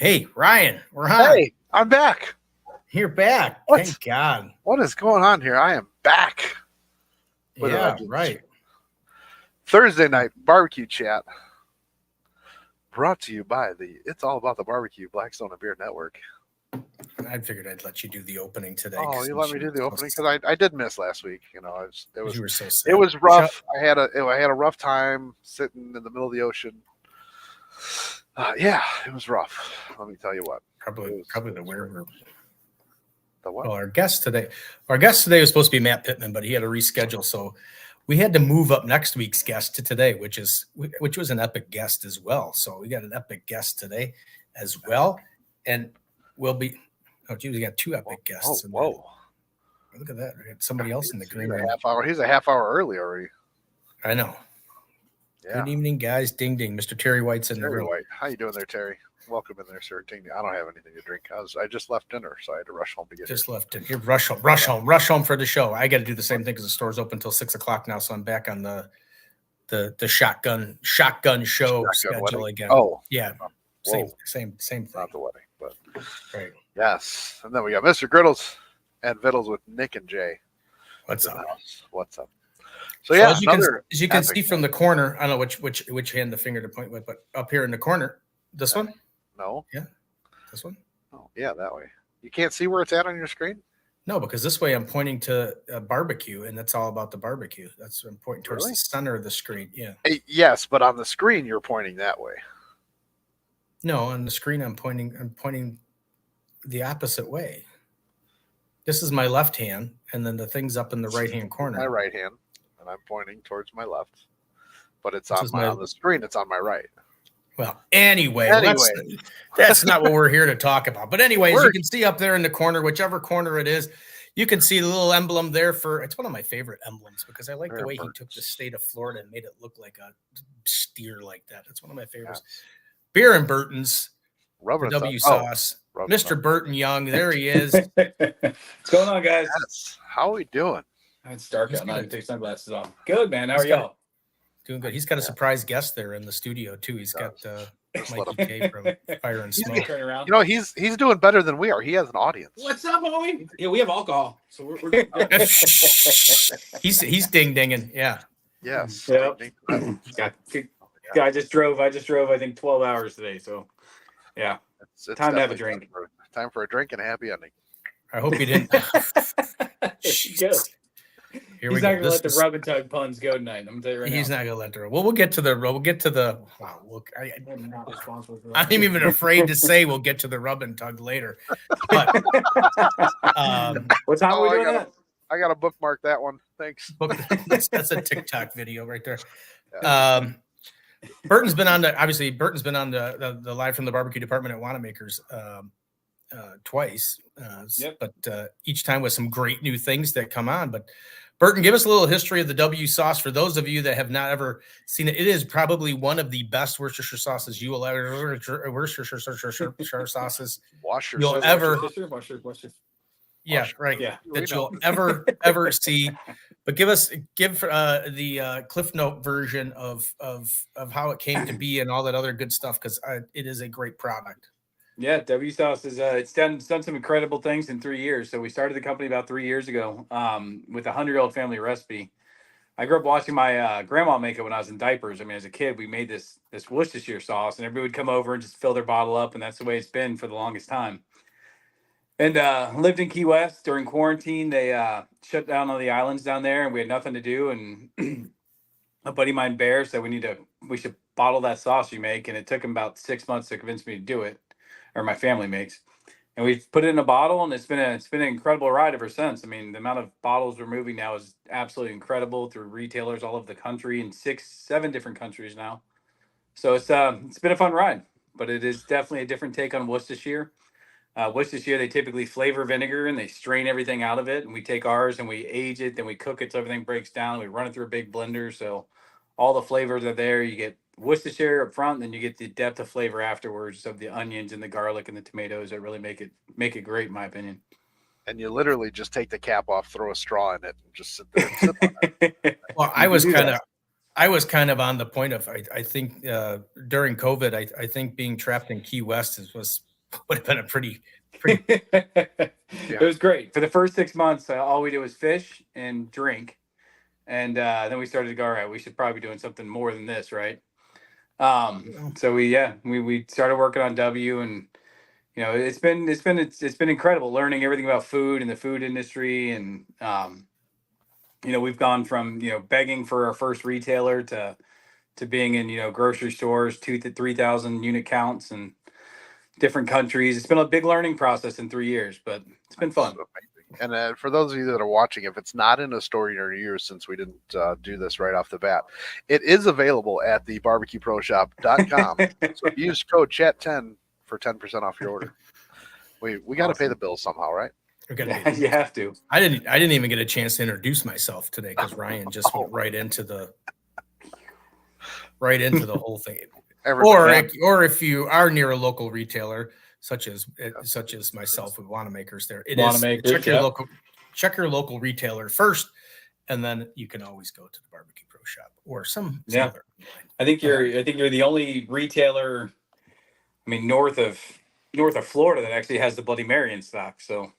Hey, Ryan, we're on. Hey, I'm back. You're back. What? Thank God. What is going on here? I am back. With a Yeah, vengeance. right. Thursday night barbecue chat. Brought to you by the It's All About the Barbecue Blackstone and Beer Network. I figured I'd let you do the opening today. Oh, you let me do the opening because I did miss last week. You know, You were so sad. it was rough. I had a rough time sitting in the middle of the ocean. Yeah, it was rough. Let me tell you what. Probably the werewolf. The what? Well, our guest today was supposed to be Matt Pittman, but he had to reschedule, so we had to move up next week's guest to today, which was an epic guest as well. So we got an epic guest today as well, and we'll be. Oh, geez, we got two epic guests. Whoa! Look at that. We got somebody else in the green room. He's a half hour early already. I know. Yeah. Good evening, guys. Ding ding. Mr. Terry White's in the room. White. How you doing there, Terry? Welcome in there, sir. I don't have anything to drink. I just left dinner, so I had to rush home to get Just here. left it here. Rush home for the show. I got to do the same thing because the store's open until 6:00 now, so I'm back on the shotgun show schedule wedding? again. Oh, yeah, Whoa. same thing. Not the wedding, but Right. yes. And then we got Mr. Griddles and Vittles with Nick and Jay. What's up? What's up? So yeah, as you can see from the corner, I don't know which hand the finger to point with, but up here in the corner, this one. No. Yeah, this one. Oh, yeah, that way. You can't see where it's at on your screen? No, because this way I'm pointing to a barbecue, and that's all about the barbecue. That's I'm pointing towards Really? the center of the screen. Yeah. Yes, but on the screen you're pointing that way. No, on the screen I'm pointing the opposite way. This is my left hand, and then the thing's up in the right-hand corner. My right hand, and I'm pointing towards my left. But it's This on the screen. It's on my right. Well, anyway, that's not what we're here to talk about. But anyways, you can see up there in the corner, whichever corner it is, you can see the little emblem there it's one of my favorite emblems because I like the way he took the state of Florida and made it look like a steer like that. It's one of my favorites. Yes. Beer and Burton's, W sauce. Mr. Burton Young, there he is. What's going on, guys? Yes. How are we doing? It's dark out now. I take sunglasses off. Good, man. How are y'all? Doing good. He's got a surprise guest there in the studio too. He's got Mikey K from Fire and Smoke. Turn around. You know, he's doing better than we are. He has an audience. What's up, homie? Yeah, we have alcohol, so we're he's ding dinging. Yeah. Yes. Yep. I just drove. I think 12 hours today. So, yeah, it's time to have a drink. Time for a drink and a happy ending. I hope you didn't. He's not going to let the rub and tug puns go tonight. I'm going to tell you right now. He's not going to let the. Well, we'll get to the. Wow. Look, I'm even afraid to say we'll get to the rub and tug later. But what time are we doing that? I got to bookmark that one. Thanks. That's a TikTok video right there. Yeah. Burton's been on the live from the barbecue department at Wanamaker's twice. But each time with some great new things that come on. But Burton, give us a little history of the W sauce for those of you that have not ever seen it. It is probably one of the best Worcestershire sauces you will ever sauces you'll ever. Yeah, right. Yeah, that you'll ever see. But give the Cliff Note version of how it came to be and all that other good stuff because it is a great product. Yeah, W Sauce is it's done some incredible things in 3 years. So we started the company about 3 years ago with a 100-year-old family recipe. I grew up watching my grandma make it when I was in diapers. I mean, as a kid, we made this Worcestershire sauce, and everybody would come over and just fill their bottle up, and that's the way it's been for the longest time. And lived in Key West during quarantine. They shut down all the islands down there, and we had nothing to do. And a buddy of mine, Bear, said we should bottle that sauce you make, and it took him about 6 months to convince me to do it. Or my family makes, and we've put it in a bottle, and it's been an incredible ride ever since. I mean, the amount of bottles we're moving now is absolutely incredible through retailers all over the country in 6-7 different countries now. So it's been a fun ride, but it is definitely a different take on Worcestershire. Worcestershire, they typically flavor vinegar and they strain everything out of it, and we take ours and we age it, then we cook it so everything breaks down. We run it through a big blender, so all the flavors are there. You get Worcestershire up front, then you get the depth of flavor afterwards of the onions and the garlic and the tomatoes that really make it great, in my opinion. And you literally just take the cap off, throw a straw in it, and just sit there and sip on it. Well, I was kind of on the point of I think during COVID, I think being trapped in Key West was would have been a pretty. It was great. For the first 6 months, all we did was fish and drink. And then we started to go, all right, we should probably be doing something more than this, right? So we started working on W, and it's been incredible learning everything about food and the food industry. And we've gone from begging for our first retailer to being in grocery stores, 2,000 to 3,000 unit counts and different countries. It's been a big learning process in 3 years, but it's been fun. And for those of you that are watching, if it's not in a store near you, since we didn't do this right off the bat, it is available at the barbecueproshop.com. So use code chat10 for 10% off your order. We got to pay the bills somehow, right? You have to. I didn't even get a chance to introduce myself today because Ryan just went right into the whole thing. Or if you are near a local retailer, such as myself with Wanamaker's, check your local retailer first, and then you can always go to the Barbecue Pro Shop or some other. I think you're the only retailer, north of Florida that actually has the Bloody Mary in stock. So,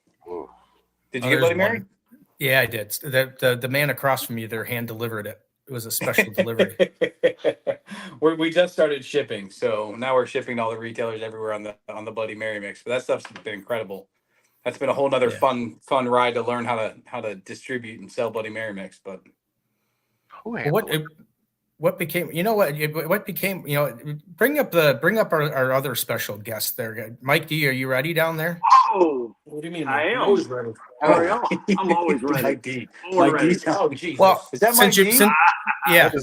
did you get Bloody Mary? Yeah, I did. The man across from you there hand delivered it. It was a special delivery. We just started shipping, so now we're shipping to all the retailers everywhere on the Bloody Mary mix. But that stuff's been incredible. That's been a whole nother fun ride to learn how to distribute and sell Bloody Mary mix. But what became bring up our other special guest there, Mike D. Are you ready down there? Oh, what do you mean? I am always ready. I'm always ready. Mike D. Mike D. Oh, Jesus. Well, is that Mike D? Is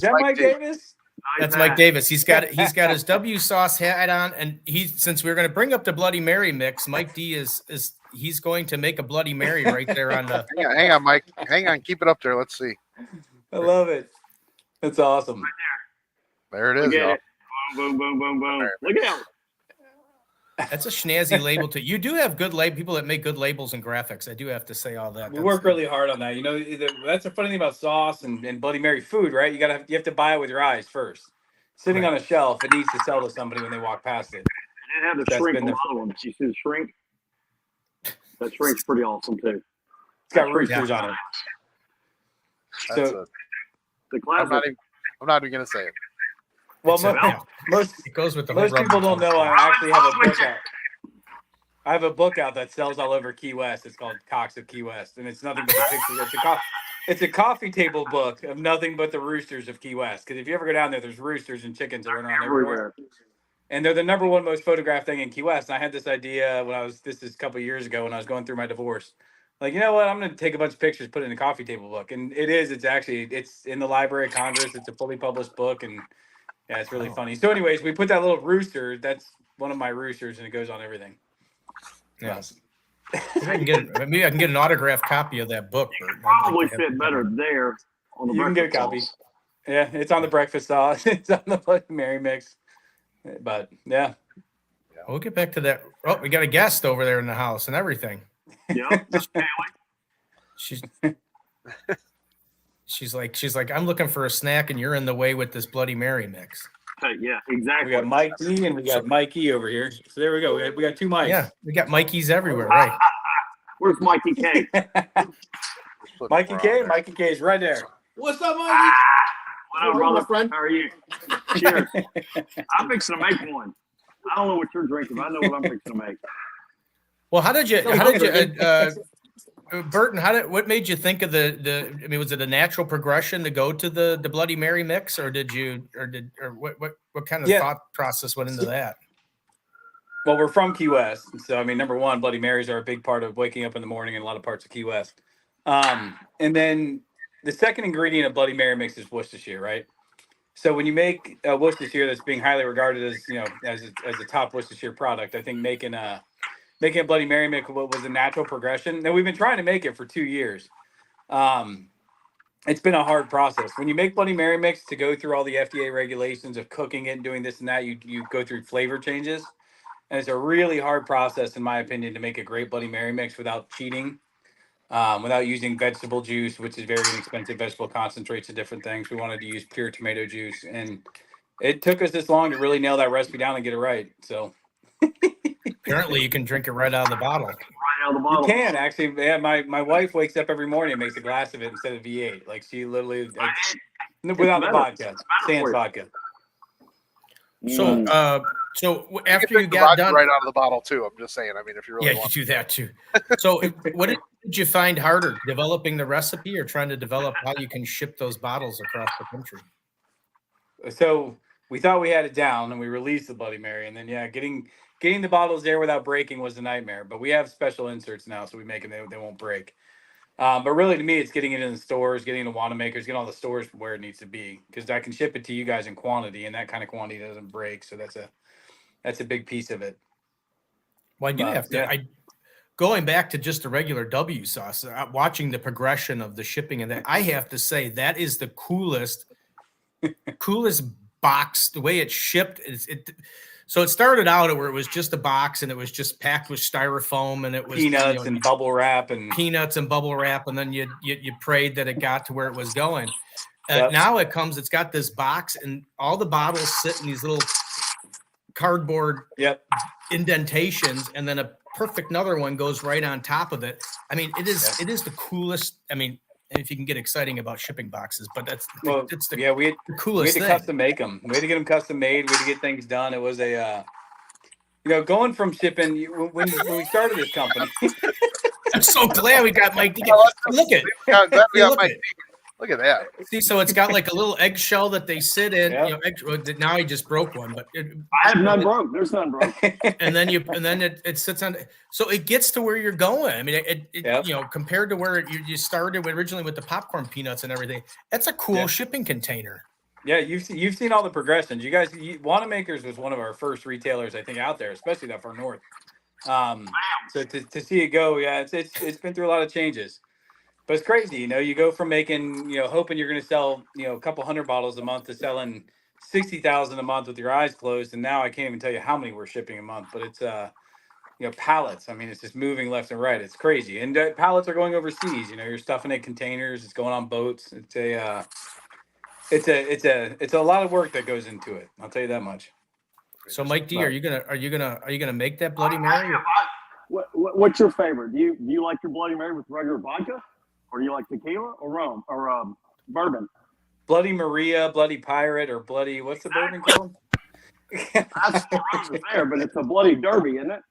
that Mike Davis? That's Mike Davis. He's got his W sauce hat on, and since we're going to bring up the Bloody Mary mix, Mike D he's going to make a Bloody Mary right there on the. Hang on, Mike. Hang on, keep it up there. Let's see. I love it. That's awesome. Right there it is. Look at it. Boom, boom, boom, boom, boom. Look at that. That's a snazzy label too. You do have good people that make good labels and graphics. I do have to say all that. We work really hard on that. That's the funny thing about sauce and Bloody Mary food, right? You have to buy it with your eyes first. Sitting on a shelf, it needs to sell to somebody when they walk past it. It didn't have the shrink on the other one. You see the shrink? That shrink's pretty awesome too. It's got roosters on it. So the classic. I'm not even gonna say it. Well, most it goes with the most people don't know. I actually have a book out. I have a book out that sells all over Key West. It's called Cox of Key West, and it's nothing but the pictures. It's a coffee table book of nothing but the roosters of Key West. Because if you ever go down there, there's roosters and chickens that run around everywhere. And they're the number one most photographed thing in Key West. And I had this idea this is a couple of years ago when I was going through my divorce. Like, you know what? I'm going to take a bunch of pictures, put it in a coffee table book. And it's in the Library of Congress. It's a fully published book. And yeah, it's really funny. So anyways, we put that little rooster. That's one of my roosters, and it goes on everything. Yes. Maybe I can get an autographed copy of that book. Probably fit better there on the. You can get a copy. Yeah, it's on the breakfast sauce. It's on the Bloody Mary mix. But yeah, we'll get back to that. Oh, we got a guest over there in the house and everything. Yeah, she's like, I'm looking for a snack, and you're in the way with this Bloody Mary mix. Yeah, exactly. We got Mike D and we got Mikey over here. So there we go. We got two mics. Yeah, we got Mikeys everywhere, right? Where's Mikey K? Mikey K? Mikey K is right there. What's up, Mikey? What up, brother? Friend? How are you? Cheers. I'm fixing to make one. I don't know what you're drinking, but I know what I'm fixing to make. Well, Burton, what made you think of was it a natural progression to go to the Bloody Mary mix, or what kind of thought process went into that? Well, we're from Key West. So, number one, Bloody Marys are a big part of waking up in the morning in a lot of parts of Key West. And then the second ingredient of Bloody Mary mix is Worcestershire, right? So when you make a Worcestershire that's being highly regarded as a top Worcestershire product, I think making a Bloody Mary mix was a natural progression. Now, we've been trying to make it for 2 years. It's been a hard process. When you make Bloody Mary mix, to go through all the FDA regulations of cooking it and doing this and that, you go through flavor changes. And it's a really hard process, in my opinion, to make a great Bloody Mary mix without cheating, without using vegetable juice, which is very inexpensive, vegetable concentrates and different things. We wanted to use pure tomato juice. And it took us this long to really nail that recipe down and get it right. So Apparently, you can drink it right out of the bottle. Right out of the You bottle. can actually. Yeah, my wife wakes up every morning and makes a glass of it instead of V8. Like she literally without the better. vodka, sans for you. vodka. So, so after can you drink the got vodka done, right out of the bottle too. I'm just saying. I mean, if you really yeah, you want, do that too. So, what did you find harder, developing the recipe or trying to develop how you can ship those bottles across the country? So we thought we had it down, and we released the Bloody Mary, and then getting the bottles there without breaking was a nightmare. But we have special inserts now, so we make them they won't break. But really, to me, it's getting it in the stores, getting it to Wanamaker's, getting all the stores where it needs to be, because I can ship it to you guys in quantity, and that kind of quantity doesn't break. So that's a big piece of it. Well, I do have to. Going back to just a regular W sauce, watching the progression of the shipping and that, I have to say that is the coolest box. The way it's shipped, so it started out where it was just a box and it was just packed with styrofoam and it was peanuts and bubble wrap and then you prayed that it got to where it was going. Yep. Now it's got this box and all the bottles sit in these little cardboard indentations, and then a perfect another one goes right on top of it. I mean, it is the coolest. I mean, if you can get exciting about shipping boxes, but it's the coolest we had to custom make them. We had to get them custom made. We had to get things done. It was a going from shipping when we started this company. I'm so glad we got Mike. Look at Look at that. See, so it's got like a little eggshell that they sit in. Now he just broke one, but I have none broke. There's none broke. And then it sits on. So it gets to where you're going. I mean, compared to where you started originally with the popcorn peanuts and everything, that's a cool shipping container. Yeah, you've seen all the progressions. You guys, Wanamaker's was one of our first retailers, I think, out there, especially that far north. So to see it go, it's been through a lot of changes. But it's crazy, you go from making, hoping you're going to sell, a couple hundred bottles a month to selling 60,000 a month with your eyes closed. And now I can't even tell you how many we're shipping a month, but it's, pallets. I mean, it's just moving left and right. It's crazy. And pallets are going overseas, you're stuffing it in containers. It's going on boats. It's a lot of work that goes into it. I'll tell you that much. So Mike D, are you gonna make that Bloody Mary? What's your favorite? Do you like your Bloody Mary with regular vodka? Or do you like tequila or rum or bourbon? Bloody Maria, Bloody Pirate, or Bloody, what's the bourbon called? That's the rum there, but it's a Bloody Derby, isn't it?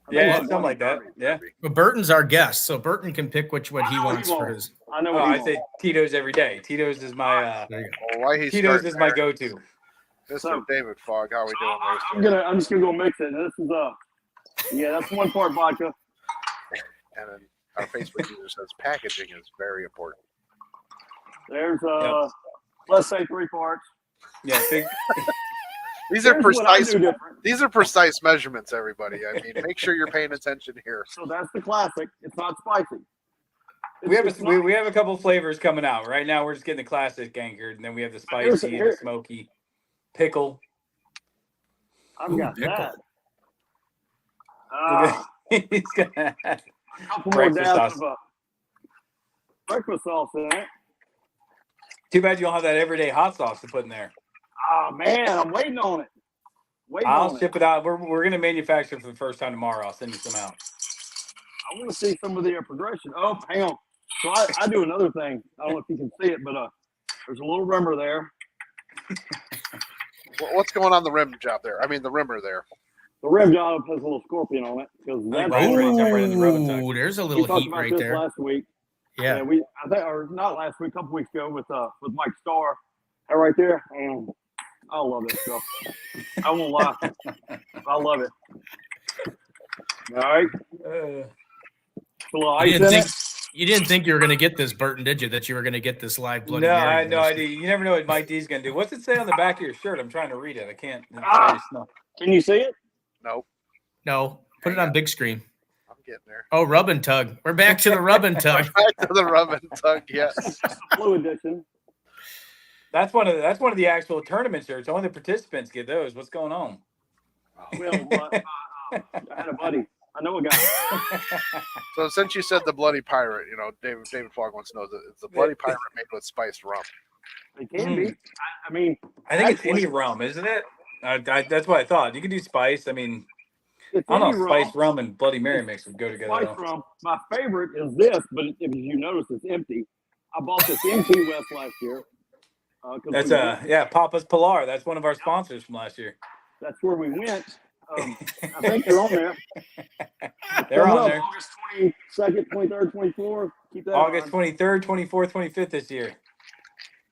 Yeah, something like that. Yeah. Well, Burton's our guest, so Burton can pick what he wants for his. I know. I say Tito's every day. Tito's is my Tito's is my go-to. Mr. David Fogg, how are we doing there? I'm just gonna go mix it. This is that's 1 part vodka. And then our Facebook user says packaging is very important. There's let's say 3 parts. Yeah, big. These are precise. These are precise measurements, everybody. I mean, make sure you're paying attention here. So that's the classic. It's not spicy. We have a couple flavors coming out right now. We're just getting the classic anchored, and then we have the spicy and the smoky pickle. I've got that. He's gonna have a couple more dabs of breakfast sauce in it. Too bad you don't have that everyday hot sauce to put in there. Oh man, I'm waiting on it. I'll ship it out. We're going to manufacture it for the first time tomorrow. I'll send you some out. I want to see some of the progression. Oh, hang on. So I do another thing. I don't know if you can see it, but there's a little rimmer there. What's going on the rim job there? I mean, the rimmer there. The rim job has a little scorpion on it because there's a little heat right there. Last week, yeah. I think, or not last week, a couple weeks ago with Mike Starr, that right there. And I love this stuff. I won't lie, I love it. All right. A little ice in it. You didn't think you were going to get this, Burton, did you? That you were going to get this live Bloody Mary? No, I had no idea. You never know what Mike D's going to do. What's it say on the back of your shirt? I'm trying to read it. I can't. Can you see it? No. Put it on big screen. I'm getting there. Oh, rub and tug. We're back to the rub and tug. Back to the rub and tug. Yes. Blue edition. That's one of the actual tournament shirts. Only the participants get those. What's going on? Well, I had a buddy. I know a guy. So since you said the Bloody Pirate, David Fogg wants to know that it's the Bloody Pirate made with spiced rum. It can be. I think it's any rum, isn't it? That's what I thought. You can do spice. I mean, It's I don't any know. rum. Spice rum and Bloody Mary mix would go together. Spice rum. My favorite is this, but if you notice, it's empty. I bought this in Key West last year. That's Papa's Pilar. That's one of our sponsors from last year. That's where we went. I think they're on there. They're on there. August 22nd, 23rd, 24th. Keep that August 23rd, 24th, 25th this year.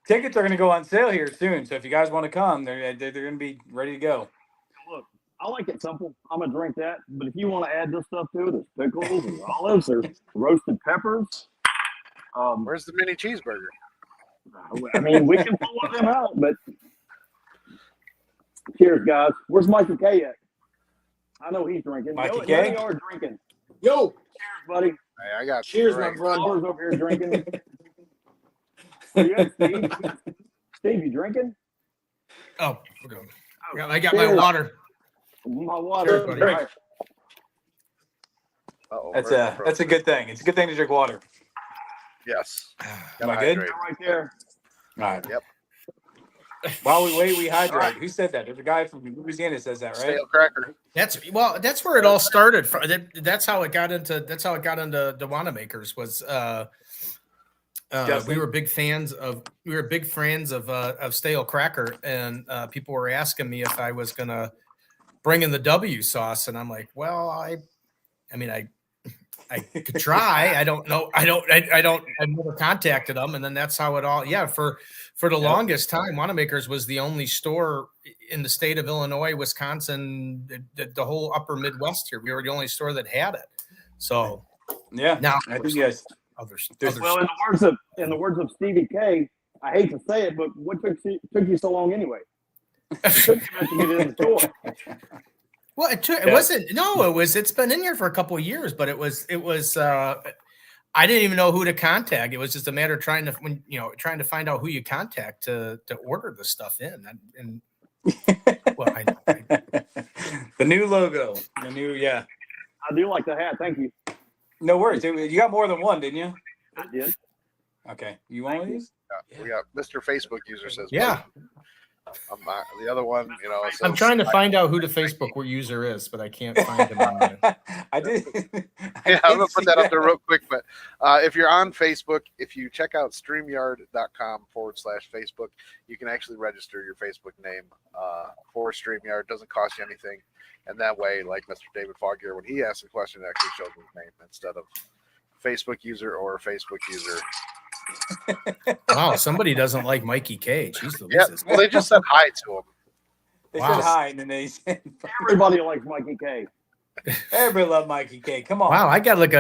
Tickets are going to go on sale here soon. So if you guys want to come, they're going to be ready to go. Look, I like it simple. I'm going to drink that. But if you want to add this stuff to it, there's pickles, there's olives, there's roasted peppers. Where's the mini cheeseburger? I mean, we can pull one of them out, but cheers, guys. Where's Mikey K at? I know he's drinking. Mikey K? They are drinking. Yo, Cheers, buddy. Hey, I got cheers, right. my brother. Laura's over here drinking. Where you at, Steve? Steve, you drinking? Oh, we're going. I got my water. My water. Cheers, buddy. All right. Uh-oh, That's a good thing. It's a good thing to drink water. Yes. Am I Gotta good? hydrate. Right there. All right. Yep. While we wait, we hydrate. All right. Who said that? There's a guy from Louisiana that says that, right? Stale cracker. That's where it all started. That's how it got into the Wanamakers was we were big fans of stale cracker, and people were asking me if I was gonna bring in the W sauce, and I'm like, well, I could try. I don't know. I've never contacted them. And then that's how it all, for the longest time, Wanamakers was the only store in the state of Illinois, Wisconsin, the whole upper Midwest here. We were the only store that had it. So now I think yes. Others. Well, in the words of Stevie K, I hate to say it, but what took you so long anyway? It took you to get in the store. Well, it's been in here for a couple of years, but it was I didn't even know who to contact. It was just a matter of trying to find out who you contact to order the stuff in. And well, the new logo, I do like the hat. Thank you. No worries. You got more than one, didn't you? I did. Okay. You want one of these? Yeah. We got Mr. Facebook user says, yeah. The other one, I'm trying to find out who the Facebook user is, but I can't find him on there. I did. I'm gonna put that up there real quick. But if you're on Facebook, if you check out StreamYard.com/Facebook, you can actually register your Facebook name for StreamYard. It doesn't cost you anything, and that way, like Mr. David Foggier, when he asks a question, it actually shows his name instead of Facebook user or Facebook user. Wow, somebody doesn't like Mikey K. Jeez Louise. Yeah, well, they just said hi to him. They said hi, and then they said Everybody likes Mikey K. Everybody love Mikey K. Come on. Wow, I got like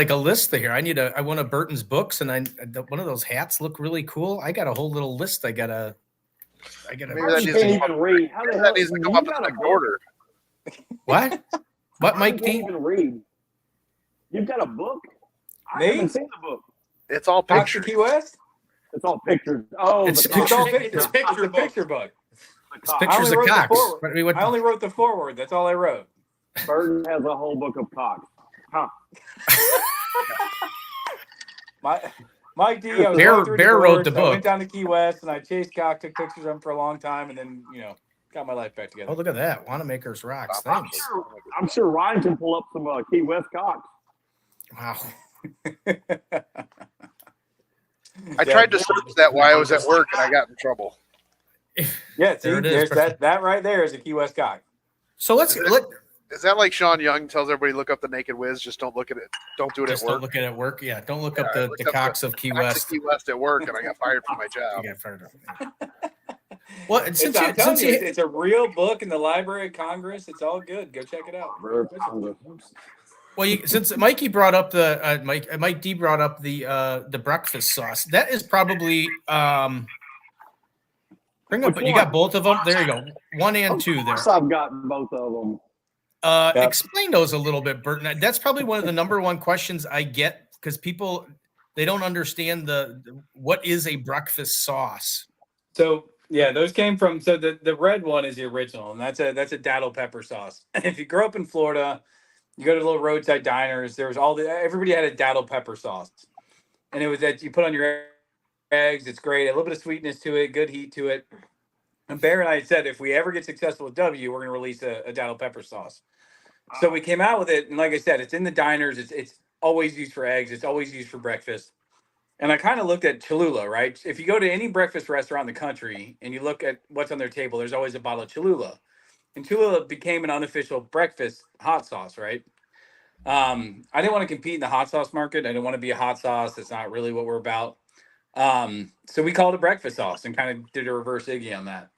a list here. I want a Burton's books, and one of those hats look really cool. I got a whole little list. I gotta. Maybe You that can't even read. How the hell needs to come up in got the order. What? What, You Mike can't T? even read. You've got a book? I Me? haven't seen the book. It's all Cox to pictures. Key West? It's all pictures. Oh, It's the It's all cock. pictures. It's It's a picture book. The cock. Pictures only of wrote the cocks. forward. I only wrote the foreword. That's all I wrote. Burton has a whole book of cocks. Huh. Mike D. I was Bear- going through Bear wrote divorce. the I book. went down to Key West and I chased cock, took pictures of them for a long time, and then got my life back together. Oh, look at that. Wanamakers rocks. Thanks. I'm sure Ryan can pull up some Key West cocks. Wow. I tried to search that while I was at work, and I got in trouble. Yeah, see, There it is. there's that right there is a Key West cock. So let's look. Is that like Sean Young tells everybody look up the Naked Whiz? Just don't look at it. Don't do it Just at don't work. look at it at work. Yeah, don't look Yeah, up I the looked up cocks of Key Cocks West. of Key West at work, and I got fired from my job. You got fired up. Well, I'm telling you, it's a real book in the Library of Congress. It's all good. Go check it out. well, since Mikey brought up Mike D brought up the breakfast sauce, that is probably bring up. Which You one? got both of them. There you go. 1 and 2 there. Of course I've got both of them. Yep. Explain those a little bit, Burton. That's probably one of the number one questions I get because people they don't understand what is a breakfast sauce. So yeah, those came from. So the red one is the original, and that's a daddle pepper sauce. If you grow up in Florida, you go to little roadside diners. There was everybody had a daddle pepper sauce, and it was that you put on your eggs. It's great. A little bit of sweetness to it, good heat to it. And Bear and I said if we ever get successful with W, we're going to release a daddle pepper sauce. So we came out with it, and like I said, it's in the diners. It's always used for eggs. It's always used for breakfast. And I kind of looked at Cholula, right? If you go to any breakfast restaurant in the country and you look at what's on their table, there's always a bottle of Cholula. And Cholula became an unofficial breakfast hot sauce, right? I didn't want to compete in the hot sauce market. I didn't want to be a hot sauce. That's not really what we're about. So we called it breakfast sauce and kind of did a reverse Iggy on that.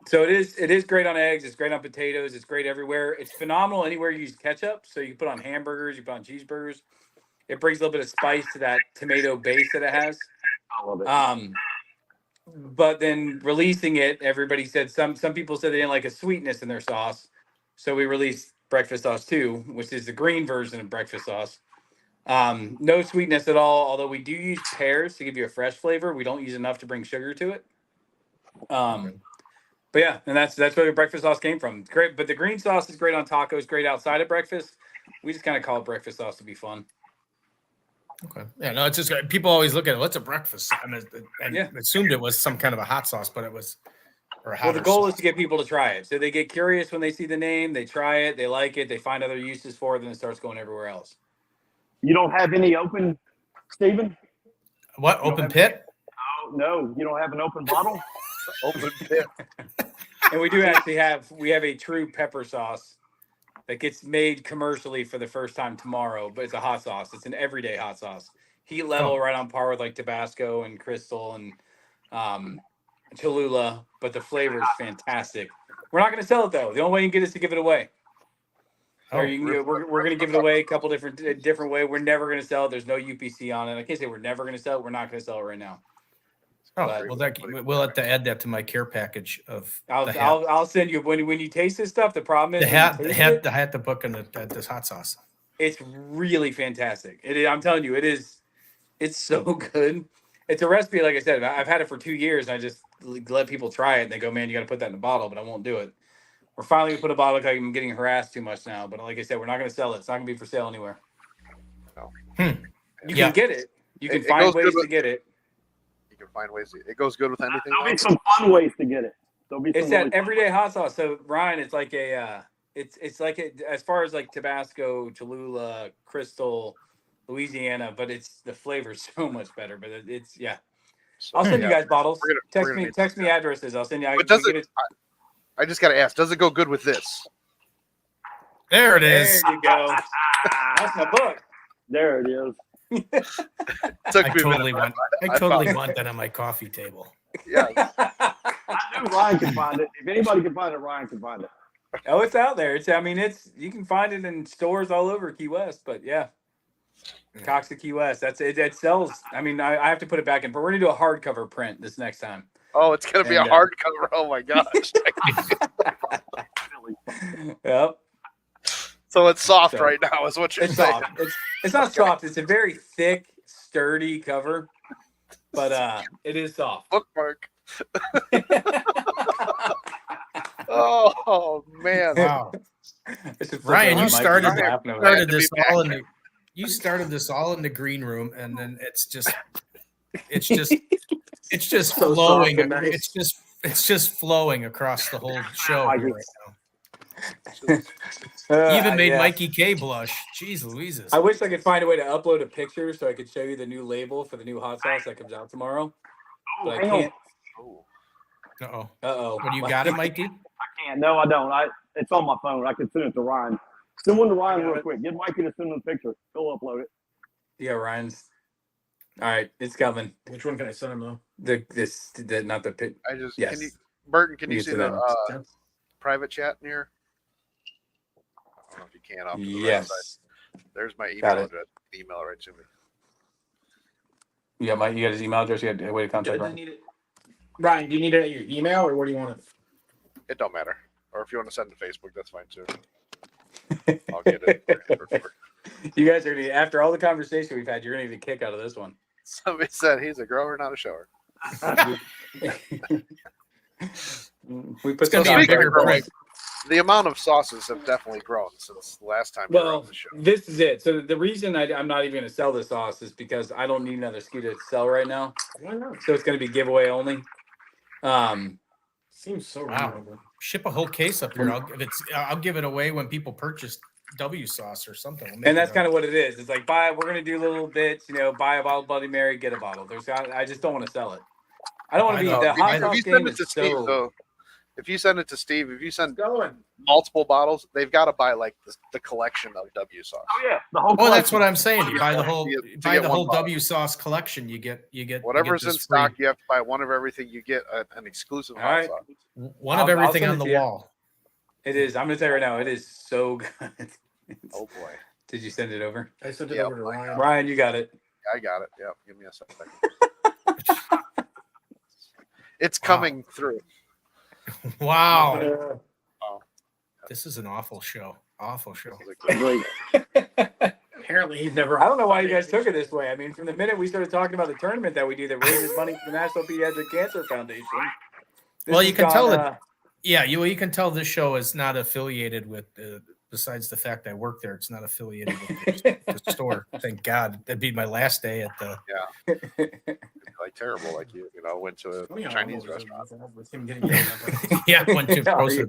So it is great on eggs. It's great on potatoes. It's great everywhere. It's phenomenal anywhere you use ketchup. So you put on hamburgers, you put on cheeseburgers. It brings a little bit of spice to that tomato base that it has. I love it. But then releasing it, everybody said some people said they didn't like a sweetness in their sauce. So we released breakfast sauce too, which is the green version of breakfast sauce. No sweetness at all, although we do use pears to give you a fresh flavor. We don't use enough to bring sugar to it. But yeah, and that's where the breakfast sauce came from. It's great, but the green sauce is great on tacos, great outside of breakfast. We just kind of call it breakfast sauce to be fun. Okay. Yeah, no, it's just people always look at it. What's a breakfast? And assumed it was some kind of a hot sauce, but it was. Well, the goal is to get people to try it. So they get curious when they see the name, they try it, they like it, they find other uses for it, then it starts going everywhere else. You don't have any open, Stephen? What, open pit? Oh, no, you don't have an open bottle? Open pit. And we do actually have a true pepper sauce that gets made commercially for the first time tomorrow, but it's a hot sauce. It's an everyday hot sauce. Heat level right on par with like Tabasco and Crystal and Cholula, but the flavor is fantastic. We're not going to sell it though. The only way you can get is to give it away. Or you can we're going to give it away a couple different way. We're never going to sell it. There's no UPC on it. I can't say we're never going to sell it. We're not going to sell it right now. Oh, well, we'll have to add that to my care package of. I'll send you when you taste this stuff. The problem is the hat, the book, and this hot sauce. It's really fantastic. I'm telling you, it's so good. It's a recipe, like I said. I've had it for 2 years, and I just let people try it, and they go, "Man, you got to put that in a bottle," but I won't do it. We're finally going to put a bottle. I'm getting harassed too much now, but like I said, we're not going to sell it. It's not going to be for sale anywhere. No. You can get it. You can find ways to get it. You can find ways. It goes good with anything. There'll be some fun ways to get it. It's that everyday hot sauce. So Ryan, it's like it's like as far as like Tabasco, Cholula, Crystal, Louisiana, but the flavor's so much better. But it's So, I'll send you guys bottles. Text me addresses. I'll send you. But I just got to ask, does it go good with this? There it is. There you go. That's my book. There it is. I totally want that on my coffee table. Yeah. I knew Ryan can find it. If anybody can find it, Ryan can find it. Oh, it's out there. You can find it in stores all over Key West, but yeah. Cox of Key West. That's it. It sells. I mean, I have to put it back in, but we're gonna do a hardcover print this next time. Oh, it's gonna be a hardcover. Oh my gosh. Yep. So it's soft right now, is what you're saying. Soft. It's not soft. It's a very thick, sturdy cover, but it is soft. Bookmark. Oh man! Wow. Ryan, you started this all in the green room, and then it's just so flowing. nice. It's just flowing across the whole show here right now. You even made Mikey K blush. Jeez Louises. I wish I could find a way to upload a picture so I could show you the new label for the new hot sauce that comes out tomorrow. But I can't. Uh-oh. What do you got it, Mikey? I can't. No, I don't. It's on my phone. I can send it to Ryan. Send one to Ryan real quick. Get Mikey to send him a picture. He'll upload it. Yeah, Ryan's. All right, it's coming. Which one can I send him though? Not the pic. Yes. Burton, can you see the private chat in here? I don't know if you can. Off to the yes. website. There's my email address. Email right to me. You got his email address. You got a way to contact him. Ryan, do you need it at your email or where do you want it? It don't matter. Or if you want to send it to Facebook, that's fine too. I'll get it. You guys are gonna, after all the conversation we've had, you're gonna get a kick out of this one. Somebody said he's a grower, not a shower. We put some bigger print. The amount of sauces have definitely grown since the last time we were on the show. This is it. So the reason I'm not even going to sell this sauce is because I don't need another SKU to sell right now. Why not? So it's going to be giveaway only. Seems so reasonable. ship a whole case up here. I'll give it away when people purchase W sauce or something. And that's kind of what it is. It's like we're gonna do little bits, buy a bottle of Bloody Mary, get a bottle. I just don't want to sell it. I don't want to be the hot sauce game is so. If you send it to Steve, if you send Going. multiple bottles, they've got to buy like the collection of W sauce. Oh yeah, the whole. Oh, that's collection. what I'm saying. You buy the whole one bottle. W sauce collection. You get Whatever's you get in stock. You have to buy one of everything. You get an exclusive hot right. sauce. One of everything on the wall. It is. I'm gonna tell you right now. It is so good. Oh boy! Did you send it over? I sent it over to Ryan. Ryan, you got it. I got it. Yeah, give me a second. It's coming through. Wow. This is an awful show. Awful show. Apparently, he's never. I don't know why you guys took it this way. I mean, from the minute we started talking about the tournament that we do that raises money for the National Pediatric Cancer Foundation. Well, you can tell that. Yeah, you can tell this show is not affiliated with. Besides the fact I work there, it's not affiliated with the store. Thank God. That'd be my last day at the. Yeah. Like terrible. Like you went to a Chinese restaurant. With him getting Yeah, went to posted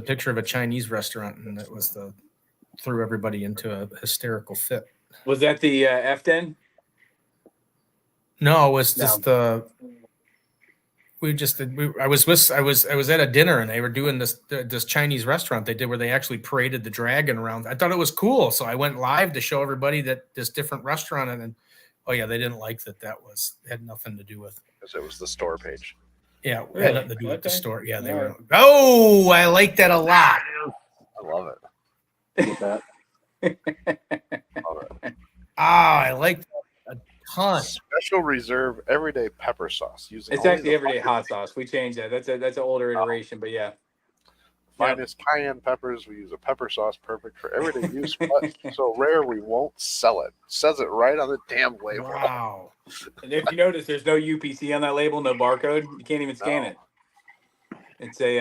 a picture of a Chinese restaurant, and it was threw everybody into a hysterical fit. Was that the F10? No, it was just I was at a dinner and they were doing this Chinese restaurant they did where they actually paraded the dragon around. I thought it was cool, so I went live to show everybody that this different restaurant, and then they didn't like that had nothing to do with because it was the store page. Yeah, it had nothing to do with the store. Yeah, they were. Oh, I like that a lot. I love it. Get that. Love it. I like that a ton. Special reserve everyday pepper sauce using. It's actually everyday hot sauce. We changed that. That's an older iteration, but yeah. Finest cayenne peppers. We use a pepper sauce perfect for everyday use, but so rare we won't sell it. Says it right on the damn label. Wow. And if you notice, there's no UPC on that label, no barcode. You can't even scan it. It's we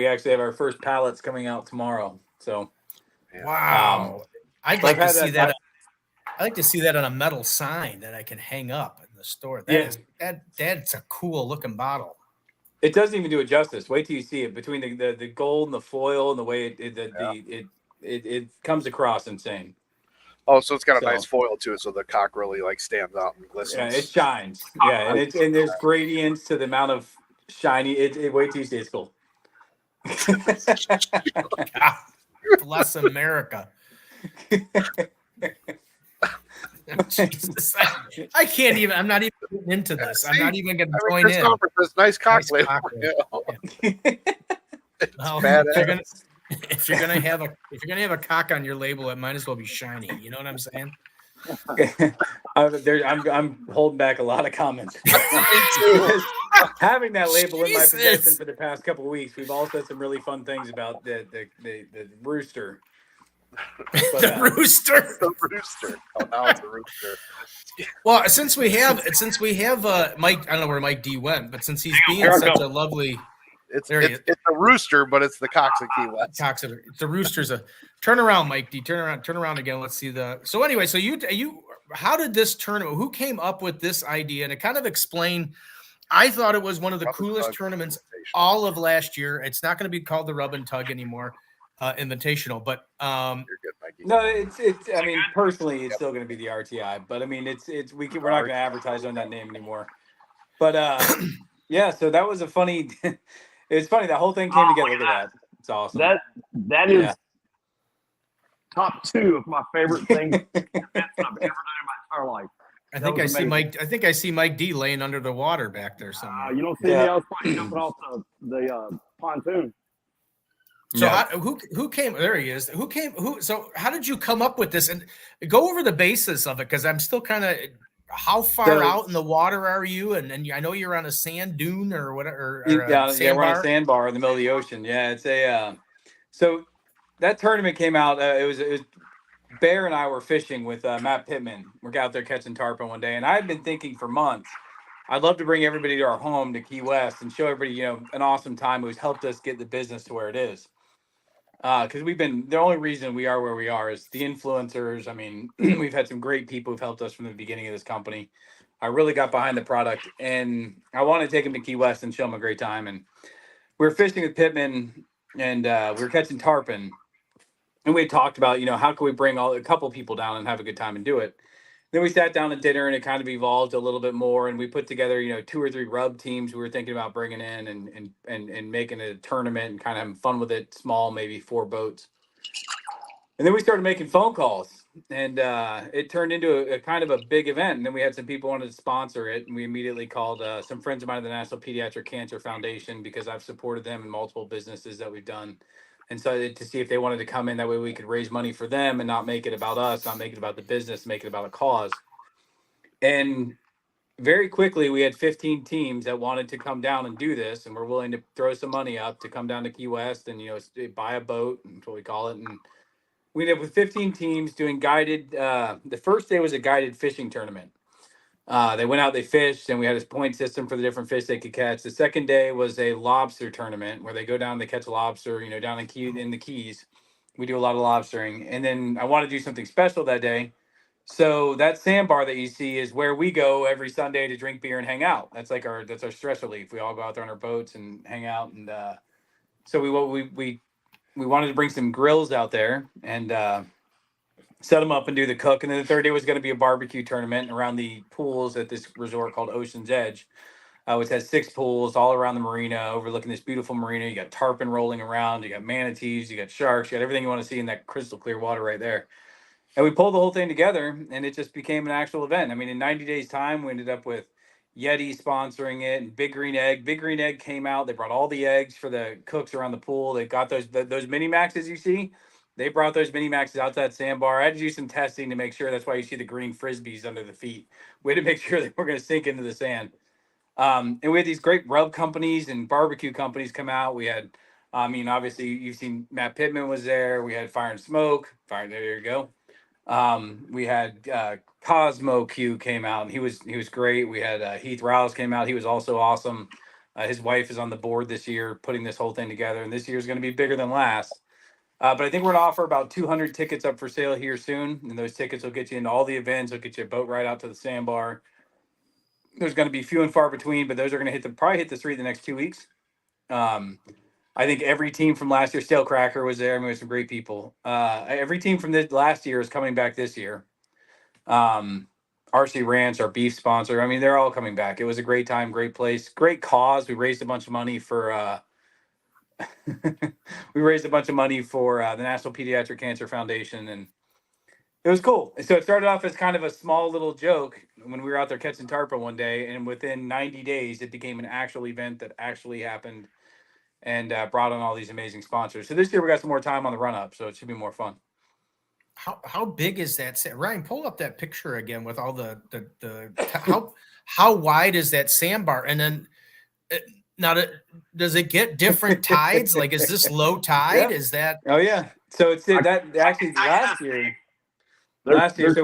actually have our first pallets coming out tomorrow. So. Wow. I'd like to see that. I'd like to see that on a metal sign that I can hang up in the store. That's a cool looking bottle. It doesn't even do it justice. Wait till you see it between the gold and the foil and the way it comes across insane. Oh, so it's got a nice foil to it, so the cock really stands out and glistens. Yeah, it shines. Yeah, and there's gradients to the amount of shiny. Wait till you see it's cool. Bless America. Jesus, I can't even. I'm not even getting into this. I'm not even going to join in. Nice cock label. If you're gonna have a cock on your label, it might as well be shiny. You know what I'm saying? I'm holding back a lot of comments. Having that label in my possession for the past couple of weeks, we've all said some really fun things about the rooster. But, the rooster. Oh, now it's a rooster. Well, since we have Mike, I don't know where Mike D went, but since he's being such a lovely, it's a rooster, but it's the Cox of Key West. The rooster's a turn around, Mike D. Turn around again. Let's see So anyway, so you how did this tournament? Who came up with this idea? And it kind of explained. I thought it was one of the coolest tournaments all of last year. It's not going to be called the Rub and Tug anymore. Invitational, but you're good, Mikey. No, it's. I mean, personally, it's still going to be the RTI, but I mean, we're not going to advertise on that name anymore. But yeah, so that was a funny. It's funny that whole thing came together. Look at that. It's awesome. That is top 2 of my favorite things I've ever done in my entire life. I think I see Mike D laying under the water back there somewhere. You don't see me. I was probably jumping off the pontoon. So who came? There he is. So how did you come up with this? And go over the basis of it, because I'm still kind of. How far out in the water are you? And I know you're on a sand dune or whatever. We're on a sandbar in the middle of the ocean. Yeah, it's a. So that tournament came out. It was Bear and I were fishing with Matt Pittman. We're out there catching tarpon one day, and I had been thinking for months. I'd love to bring everybody to our home to Key West and show everybody, an awesome time who's helped us get the business to where it is. Because the only reason we are where we are is the influencers. I mean, we've had some great people who've helped us from the beginning of this company. I really got behind the product, and I wanted to take him to Key West and show him a great time. And we were fishing with Pittman, and we were catching tarpon. And we had talked about, how can we bring a couple people down and have a good time and do it. Then we sat down at dinner, and it kind of evolved a little bit more. And we put together, 2 or 3 rub teams we were thinking about bringing in and making it a tournament and kind of having fun with it. Small, maybe 4 boats. And then we started making phone calls, and it turned into a kind of a big event. And then we had some people wanted to sponsor it, and we immediately called some friends of mine at the National Pediatric Cancer Foundation, because I've supported them in multiple businesses that we've done. And so to see if they wanted to come in, that way we could raise money for them and not make it about us, not make it about the business, make it about a cause. And very quickly, we had 15 teams that wanted to come down and do this, and we're willing to throw some money up to come down to Key West and, buy a boat, that's what we call it. And we ended up with 15 teams doing guided. The first day was a guided fishing tournament. They went out, they fished, and we had a point system for the different fish they could catch. The second day was a lobster tournament where they go down, they catch a lobster, down in the Keys. We do a lot of lobstering. And then I want to do something special that day. So that sandbar that you see is where we go every Sunday to drink beer and hang out. That's our stress relief. We all go out there on our boats and hang out. And so we wanted to bring some grills out there and set them up and do the cook. And then the third day was going to be a barbecue tournament around the pools at this resort called Ocean's Edge, which has 6 pools all around the marina, overlooking this beautiful marina. You got tarpon rolling around, you got manatees, you got sharks, you got everything you want to see in that crystal clear water right there. And we pulled the whole thing together, and it just became an actual event. I mean, in 90 days time, we ended up with Yeti sponsoring it, and Big Green Egg. Big Green Egg came out. They brought all the eggs for the cooks around the pool. They got those mini maxes you see. They brought those mini maxes out to that sandbar. I had to do some testing to make sure. That's why you see the green frisbees under the feet. We had to make sure they were going to sink into the sand. And we had these great rub companies and barbecue companies come out. We had, obviously you've seen Matt Pittman was there. We had Fire and Smoke. There you go. We had Cosmo Q came out, and he was great. We had Heath Rouse came out. He was also awesome. His wife is on the board this year, putting this whole thing together, and this year is going to be bigger than last. But I think we're going to offer about 200 tickets up for sale here soon, and those tickets will get you into all the events. They'll get you a boat ride out to the sandbar. There's going to be few and far between, but those are going to probably hit the street the next 2 weeks. I think every team from last year, Stale Cracker was there. I mean, we had some great people. Every team from this last year is coming back this year. RC Ranch, our beef sponsor. I mean, they're all coming back. It was a great time, great place, great cause. We raised a bunch of money for the National Pediatric Cancer Foundation, and it was cool. So it started off as kind of a small little joke when we were out there catching tarpon one day, and within 90 days, it became an actual event that actually happened and brought on all these amazing sponsors. So this year we got some more time on the run up, so it should be more fun. How big is that? Ryan, pull up that picture again with all the how wide is that sandbar? And then now, does it get different tides? Like, is this low tide? Yeah. Is that? Oh yeah. So it's that actually last year. Last year,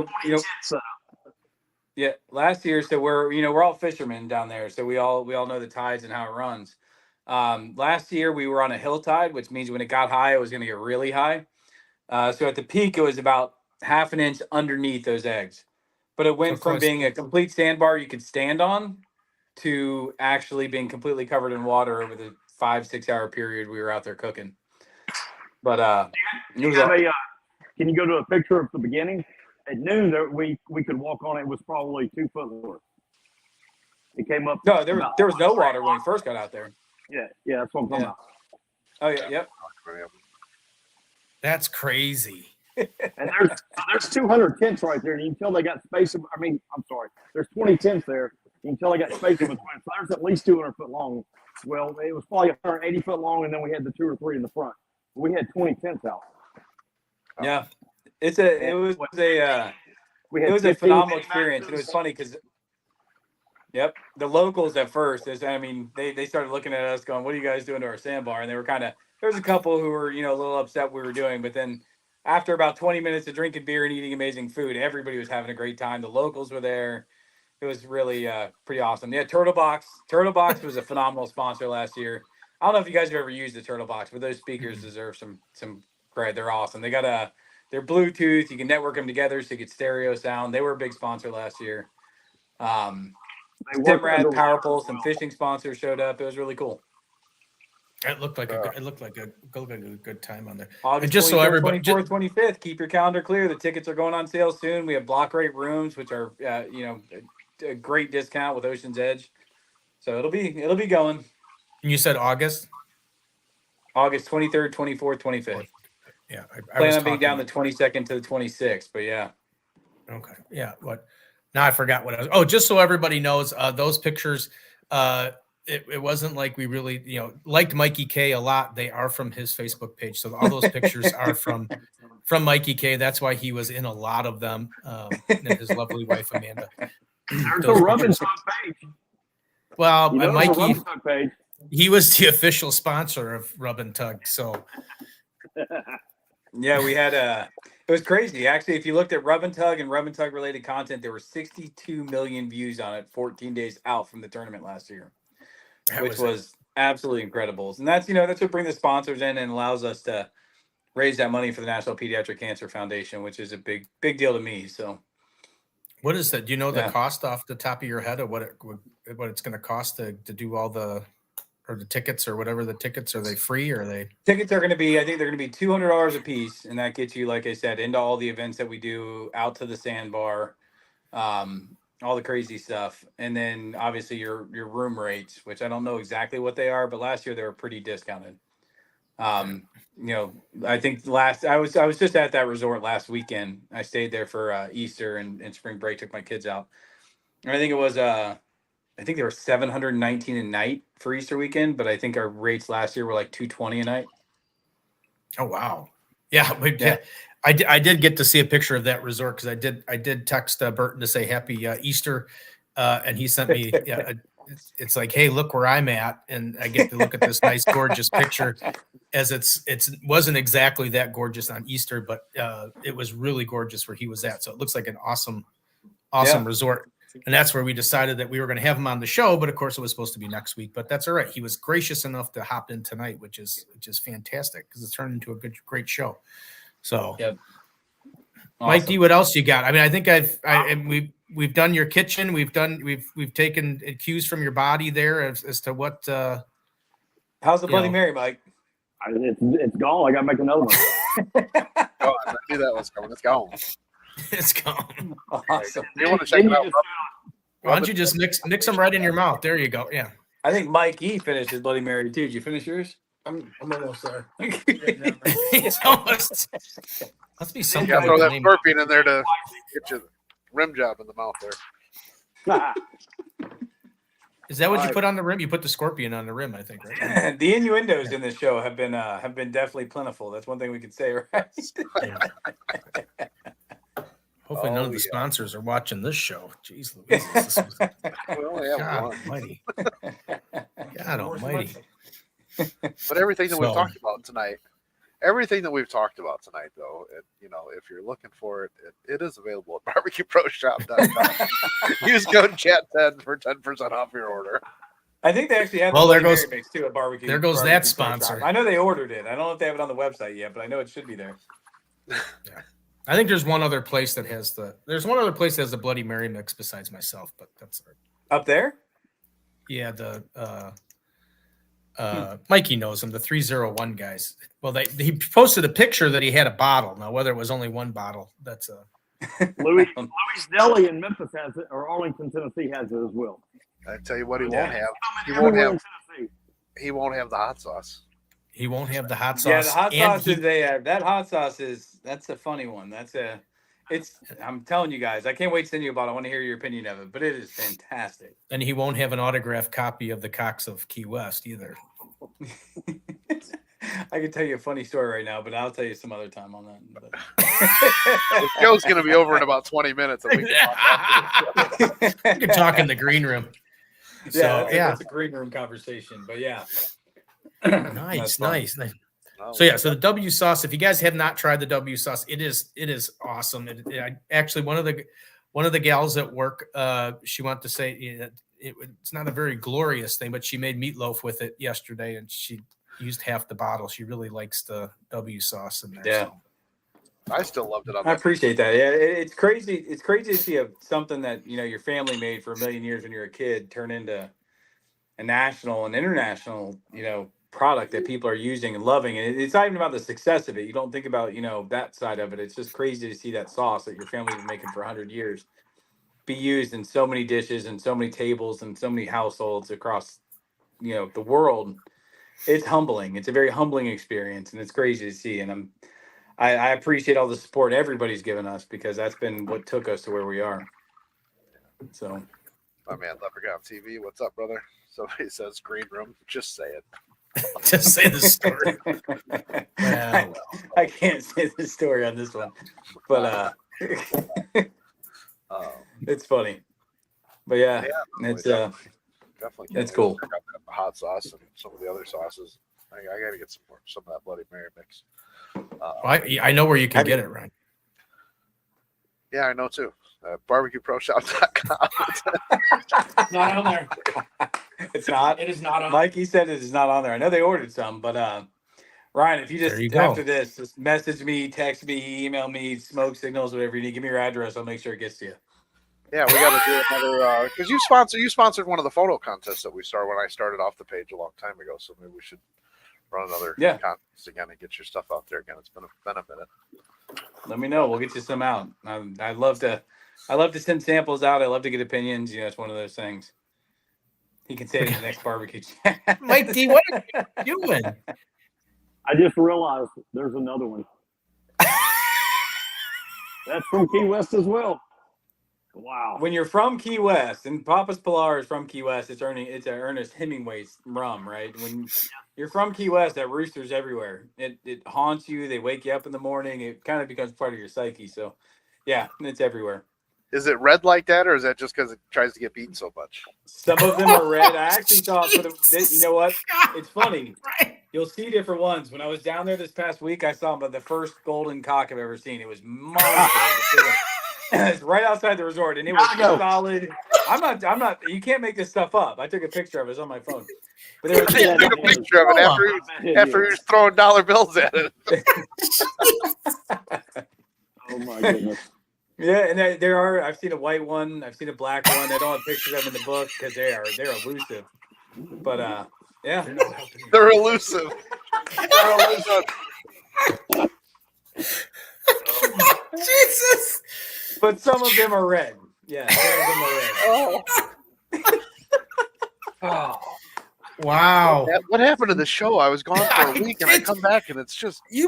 so we're all fishermen down there, so we all know the tides and how it runs. Last year we were on a hill tide, which means when it got high, it was going to get really high. So at the peak, it was about half an inch underneath those eggs, but it went from being a complete sandbar you could stand on to actually being completely covered in water over the 5-6 hour period we were out there cooking. But can you go to a picture of the beginning? At noon, there, we could walk on it. It was probably 2 foot lower. It came up. No, there was no water when we first got out there. Yeah, that's what I'm talking about. Oh yeah, yep. That's crazy. And there's 200 tents right there, and you can tell they got space. There's 20 tents there. You can tell they got space in between. So there's at least 200 foot long. Well, it was probably 180 foot long, and then we had the 2 or 3 in the front. We had 20 tents out. Yeah, it was a phenomenal experience. It was funny because, the locals at first, they started looking at us going, "What are you guys doing to our sandbar?" And they were there was a couple who were, a little upset we were doing, but then after about 20 minutes of drinking beer and eating amazing food, everybody was having a great time. The locals were there. It was really pretty awesome. Yeah, Turtle Box was a phenomenal sponsor last year. I don't know if you guys have ever used the Turtle Box, but those speakers deserve some credit. They're awesome. They got they're Bluetooth. You can network them together so you get stereo sound. They were a big sponsor last year. Timrad, Powerpole, some fishing sponsors showed up. It was really cool. It looked like a good time on there. August And just so 23rd, everybody, 24th, 25th, keep your calendar clear. The tickets are going on sale soon. We have block rate rooms, which are a great discount with Ocean's Edge. So it'll be going. and you said August. August 23rd, 24th, 25th. Yeah, I Plan was on being down the talking. 22nd to the 26th, but yeah. Okay, yeah. What? Now I forgot what I was. Oh, just so everybody knows, those pictures. It wasn't like we really, liked Mikey K a lot. They are from his Facebook page, so all those pictures are from Mikey K. That's why he was in a lot of them. And his lovely wife Amanda. There's a Those Rub and pictures- Tug page. Well, You know, there's a Rub Mikey, and Tug page. he was the official sponsor of Rub and Tug. So Yeah, we had it was crazy. Actually, if you looked at Rub and Tug related content, there were 62 million views on it 14 days out from the tournament last year, which was absolutely incredible. And that's what brings the sponsors in and allows us to raise that money for the National Pediatric Cancer Foundation, which is a big deal to me. So what is that? Do you know the Yeah. cost off the top of your head of what it's going to cost to do all the tickets or whatever the tickets? Are they free or are they? tickets are going to be, I think they're going to be $200 a piece, and that gets you, like I said, into all the events that we do, out to the sandbar, all the crazy stuff, and then obviously your room rates, which I don't know exactly what they are, but last year they were pretty discounted. I think I was just at that resort last weekend. I stayed there for Easter and spring break. Took my kids out, and I think it was I think they were $719 a night for Easter weekend, but I think our rates last year were like $220 a night. Oh wow, yeah. I did get to see a picture of that resort because I did text Burton to say Happy Easter, and he sent me. It's like, hey, look where I'm at, and I get to look at this nice, gorgeous picture. As it wasn't exactly that gorgeous on Easter, but it was really gorgeous where he was at. So it looks like an awesome resort. And that's where we decided that we were going to have him on the show. But of course, it was supposed to be next week. But that's all right. He was gracious enough to hop in tonight, which is fantastic because it's turned into a great show. So, Yep. Mike D, what else you got? I mean, I think we've done your kitchen. We've taken cues from your body there as to what. How's the Bloody Mary, Mike? It's gone. I got to make another one. Oh, I knew that was coming. It's gone. It's gone. Awesome. You want to check it out? Why don't you just mix them right in your mouth? There you go. Yeah. I think Mike E finished his Bloody Mary too. Did you finish yours? I'm almost there. It's almost. Must be something. You got to throw that lame. scorpion in there to get you the rim job in the mouth there. Is that what you put on the rim? You put the scorpion on the rim, I think, right? The innuendos in this show have been definitely plentiful. That's one thing we could say, right? Hopefully, none of the sponsors are watching this show. Jeez Louise. This was, We only have God one. almighty. God almighty. But everything that we've So- talked about tonight, though, if you're looking for it, it is available at barbecueproshop.com. Use code chat10 for 10% off your order. I think they actually have Well, the there Bloody goes- Mary mix too at barbecue. there goes Barbecue that Pro sponsor. Shop. I know they ordered it. I don't know if they have it on the website yet, but I know it should be there. I think there's one other place that has the Bloody Mary mix besides myself, but that's Up there? yeah, Mikey knows them, the 301 guys. Well, he posted a picture that he had a bottle. Now, whether it was only one bottle, that's Louis Deli in Memphis has it, or Arlington, Tennessee has it as well. I tell you what, he Yeah. won't have. He won't Everywhere in have. Tennessee. He won't have the hot sauce. he won't have the hot sauce. Yeah, the hot and sauce that hot sauce that's a funny one. I'm telling you guys, I can't wait to send you a bottle. I want to hear your opinion of it, but it is fantastic. and he won't have an autographed copy of the Cox of Key West either. I can tell you a funny story right now, but I'll tell you some other time on that. The show's going to be over in about 20 minutes. And we can talk about it. We can talk in the green room. So, that's a green room conversation. But yeah, nice. Oh, So the W sauce. If you guys have not tried the W sauce, it is awesome. Actually, one of the gals at work, she wanted to say it's not a very glorious thing, but she made meatloaf with it yesterday, and she used half the bottle. She really likes the W sauce in there. Yeah. So. I still loved it. I appreciate that. Yeah, it's crazy. It's crazy to see something that your family made for a million years when you were a kid turn into a national and international product that people are using and loving. And it's not even about the success of it. You don't think about that side of it. It's just crazy to see that sauce that your family's been making for 100 years be used in so many dishes and so many tables and so many households across the world. It's humbling. It's a very humbling experience, and it's crazy to see. And I appreciate all the support everybody's given us, because that's been what took us to where we are. So, my man, Leprechaun TV, what's up, brother? Somebody says green room. Just say it. Just say the story. I can't say the story on this one, but it's funny. But yeah, it's definitely. It's cool. Check out the hot sauce and some of the other sauces. I got to get some of that Bloody Mary mix. I know where you can get it, Ryan. Yeah, I know too. BBQProShop.com. Not on there. It's not. It is not on. Mikey said it is not on there. I know they ordered some, but Ryan, if you just after this, just message me, text me, email me, smoke signals, whatever you need. Give me your address. I'll make sure it gets to you. Yeah, we got to do another because you sponsored one of the photo contests that we started when I started off the page a long time ago. So maybe we should run another contest again and get your stuff out there again. It's been a minute. Let me know. We'll get you some out. I love to send samples out. I love to get opinions. It's one of those things. He can say it in the next barbecue chat. Mike D, what are you doing? I just realized there's another one. That's from Key West as well. Wow. When you're from Key West, and Papa's Pilar is from Key West, it's Ernest Hemingway's rum, right? When you're from Key West, that rooster's everywhere. It haunts you. They wake you up in the morning. It kind of becomes part of your psyche. So, yeah, it's everywhere. Is it red like that, or is that just because it tries to get beaten so much? Some of them are red. I actually thought, you know what? It's funny. You'll see different ones. When I was down there this past week, I saw the first golden cock I've ever seen. It was monstrous. It's right outside the resort, and it was solid. I'm not. You can't make this stuff up. I took a picture of it. It's on my phone. But there was I took a picture of it after he was throwing dollar bills at it. Oh my goodness. Yeah, and there are. I've seen a white one. I've seen a black one. I don't have pictures of them in the book because they're elusive. But yeah, they're elusive. Jesus. But some of them are red. Yeah, some of them are red. Oh. Wow. What happened to the show? I was gone for a week and I come back and it's just you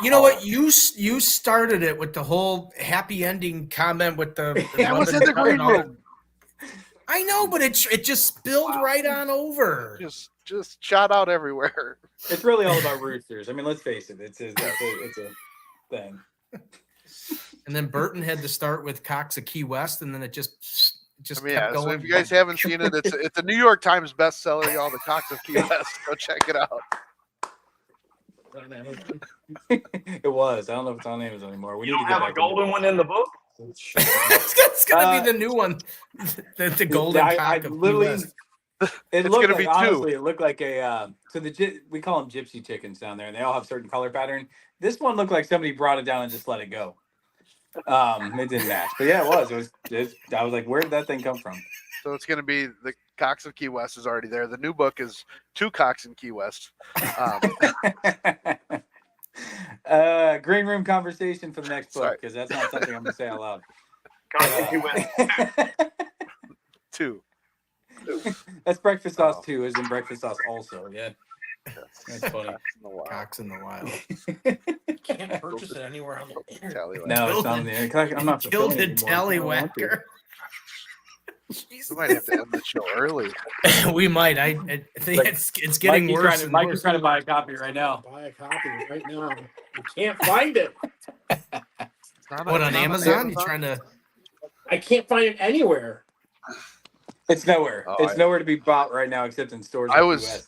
know what? You started it with the whole happy ending comment with the that was in the green room. I know, but it just spilled right on over. Just shot out everywhere. It's really all about roosters. I mean, let's face it. It's a thing. And then Burton had to start with Cox of Key West, and then it just kept going. So if you guys haven't seen it, it's a New York Times bestseller, y'all. The Cox of Key West. Go check it out. It was. I don't know if it's on Amazon anymore. We You need don't to get have a back golden one in the book? it's gonna be the new one. The golden cock of Key West. It It's looked gonna like, be two. honestly, it looked like a we call them gypsy chickens down there, and they all have certain color pattern. This one looked like somebody brought it down and just let it go. It didn't match, but yeah, it was. I was like, where did that thing come from? So it's going to be the Cox of Key West is already there. The new book is Two Cocks in Key West. Green room conversation for the next book, because that's not something I'm going to say out loud. Two. That's breakfast sauce too, is in breakfast sauce also. Yeah, that's funny. Cox in the wild. Can't purchase it anywhere on the internet. No, it's not on the internet. I'm not Gilded Tallywhacker. We might have to end the show early. We might. I think it's getting worse. Mike's trying to buy a copy right now. Buy a copy right now. You can't find it. What, on Amazon? You trying to? I can't find it anywhere. It's nowhere. It's nowhere to be bought right now except in stores. I was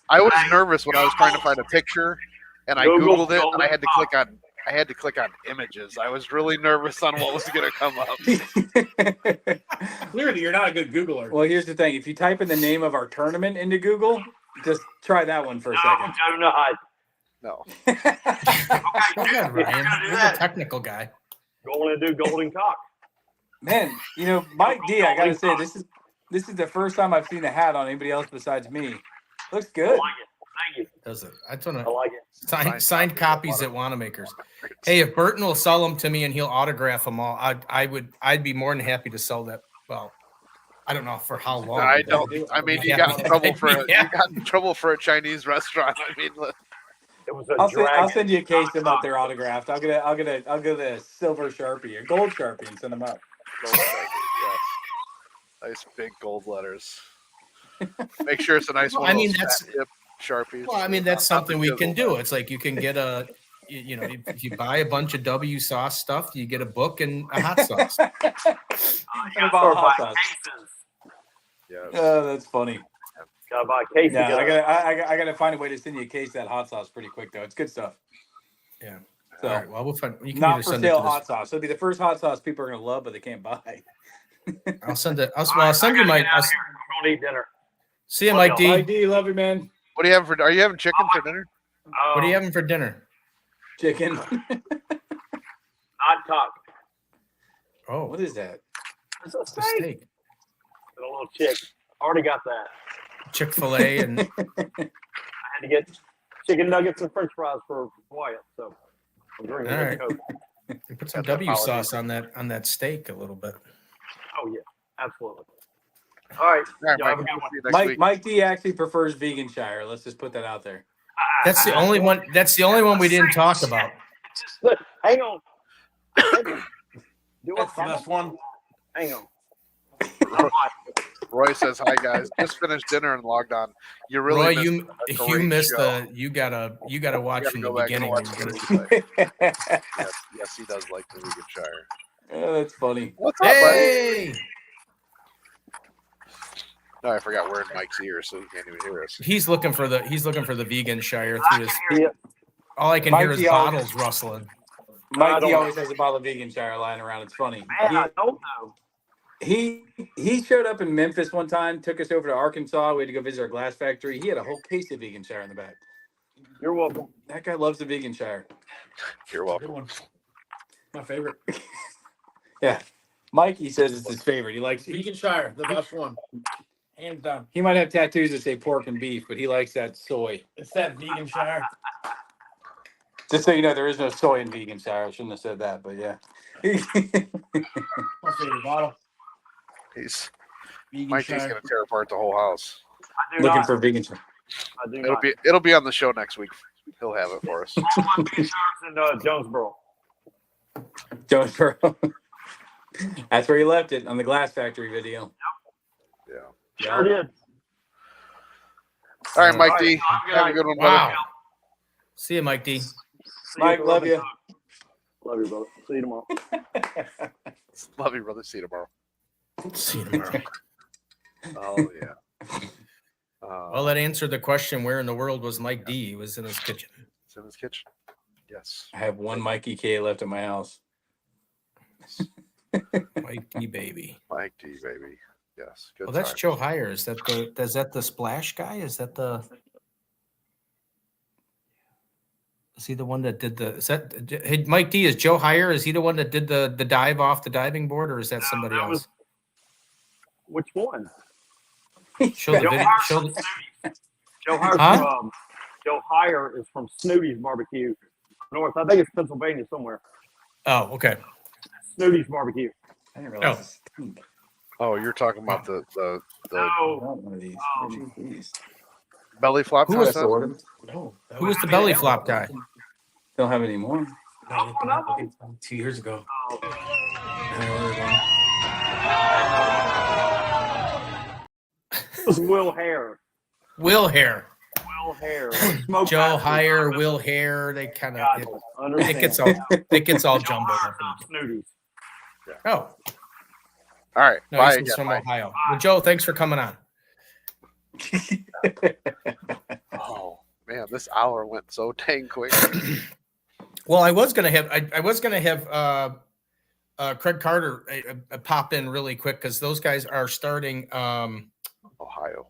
nervous when I was trying to find a picture, and I Googled it, and I had to click on images. I was really nervous on what was going to come up. Clearly, you're not a good Googler. Well, here's the thing: if you type in the name of our tournament into Google, just try that one for a second. No. Go ahead, You're Ryan. gonna do You're the that. technical guy. Going to do golden cock. Man, Mike D, I gotta say, this is the first time I've seen a hat on anybody else besides me. Looks I good. like it. Thank you. Does it? I don't I know. like it. Signed copies at Wanamakers. Hey, if Burton will sell them to me and he'll autograph them all, I'd be more than happy to sell that. Well, I don't know for how long. I but don't. I mean, you got in trouble for Yeah. you got in trouble for a Chinese restaurant. I mean, look, It was a I'll dragon. send you a case of them up there autographed. I'll get a silver Sharpie or gold Sharpie and send them up. gold Sharpie, yes. Nice big gold letters. Make sure it's a nice Well, one. I of mean, those that's- fat tip Sharpies. Well, I mean, that's Not the something we can chisel. do. It's like you can get if you buy a bunch of W sauce stuff, you get a book and a hot sauce. You What gotta about start hot buying sauce? cases. Yes. Oh, that's funny. Gotta buy cases. Yeah, I gotta find a way to send you a case of that hot sauce pretty quick though. It's good stuff. Yeah. So All right. Well, we'll find. You can not either for send it sale to this. hot sauce. It'll be the first hot sauce people are gonna love, but they can't buy. I'll send it. I'll I send you gotta my. get out of here. I'm going to eat dinner. See you, Mike Mike D. D, love you, man. What do you have for? Are you having chicken for dinner? What are you having for dinner? Chicken. Hot cock. Oh, What is that? It's a it's a steak. steak. And a little chick. Already got that. Chick-fil-A and I had to get chicken nuggets and French fries for Wyatt, so I'm drinking All a right. Coke. put some That's W apology. sauce on that steak a little bit. Oh yeah, absolutely. All right, All right, y'all have a Mike. good We'll one. see you next week. Mike D actually prefers vegan shire. Let's just put that out there. That's the only one. That's the only one we didn't talk about. Look, hang on. Do That's the best one. Hang on. Roy says hi, guys. Just finished dinner and logged on. You really Roy, missed you great missed show. You gotta watch gotta from go the back and beginning. watch You're the gonna- replay. Yes, he does like the vegan shire. Oh, that's funny. What's up, buddy? Hey, No, I forgot we're in Mike's ear, so he can't even hear us. he's looking for the vegan shire I through his. can hear you. All I can Mike hear is D always- bottles rustling. Mike I D don't- always has a bottle of vegan shire lying around. It's funny. Man, I don't know. He showed up in Memphis one time, took us over to Arkansas. We had to go visit our glass factory. He had a whole case of vegan shire in the back. You're welcome. That guy loves the vegan shire. You're Good welcome. one. My favorite. Yeah. Mikey says it's his favorite. He likes Vegan Shire, the best one. Hands down. He might have tattoos that say pork and beef, but he likes that soy. It's that Vegan Shire. Just so you know, there is no soy in vegan shire. I shouldn't have said that, but yeah. My favorite bottle. He's Vegan Mikey's Shire. gonna tear apart the whole house. I do Looking not. for vegan shire. I do It'll not. be on the show next week. He'll have it for us. My big shirts in Jonesboro. Jonesboro. That's where he left it on the glass factory video. Yeah. Sure did. All right, Mike All D. right, have a good Have a night. good one, Wow. brother. See you, Mike D. See Mike, you, love you. Love you, brother. See you tomorrow. Love you, brother. See you tomorrow. See you tomorrow. Oh yeah. Well, that answered the question. Where in the world was Mike D? He was in his kitchen. It's in his kitchen. Yes. I have one Mikey K left at my house. Mike D, baby. Mike D, baby. Yes. Good Well, that's times. Joe Heyer. Is that the splash guy? Is he the one that did the? Hey, Mike D, is Joe Heyer? Is he the one that did the dive off the diving board, or is that somebody that else? was- Which one? Show the Joe video. Heyer Show from the, Snooty's. Joe Heyer Huh? from Joe Heyer is from Snooty's Barbecue North. I think it's Pennsylvania somewhere. oh, okay. Snooty's Barbecue. I didn't realize. Oh, you're talking about the No, I want one of these. Um, These. belly flop Who was contest? No. that Who was the me. belly flop guy? Don't have any more. No, no. 2 years ago. oh, I ordered one. it was Will Hare. Will Hare. Will Hare. Joe Heyer, Will Hare. They kind God, of understand. it gets all Joe jumbled Heyer up. from Snooty's. Oh, All right. no, Bye he's again. from Mike. Ohio. Well, Joe, thanks for coming on. Oh man, this hour went so dang quick. Well, I was gonna have Craig Carter pop in really quick because those guys are starting. Ohio.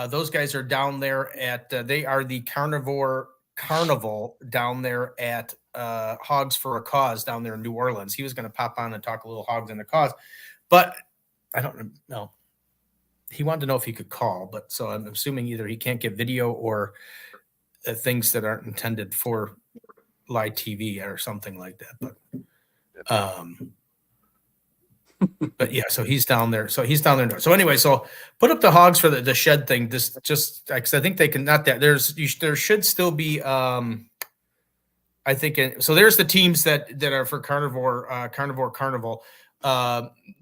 Those guys are down there at. They are the carnivore carnival down there at Hogs for a Cause down there in New Orleans. He was going to pop on and talk a little hogs in the cause, but I don't know. He wanted to know if he could call, but so I'm assuming either he can't get video or things that aren't intended for live TV or something like that. But yeah, so he's down there. So anyway, so put up the hogs for the shed thing. This just because I think they can not that there should still be I think so there's the teams that are for carnival.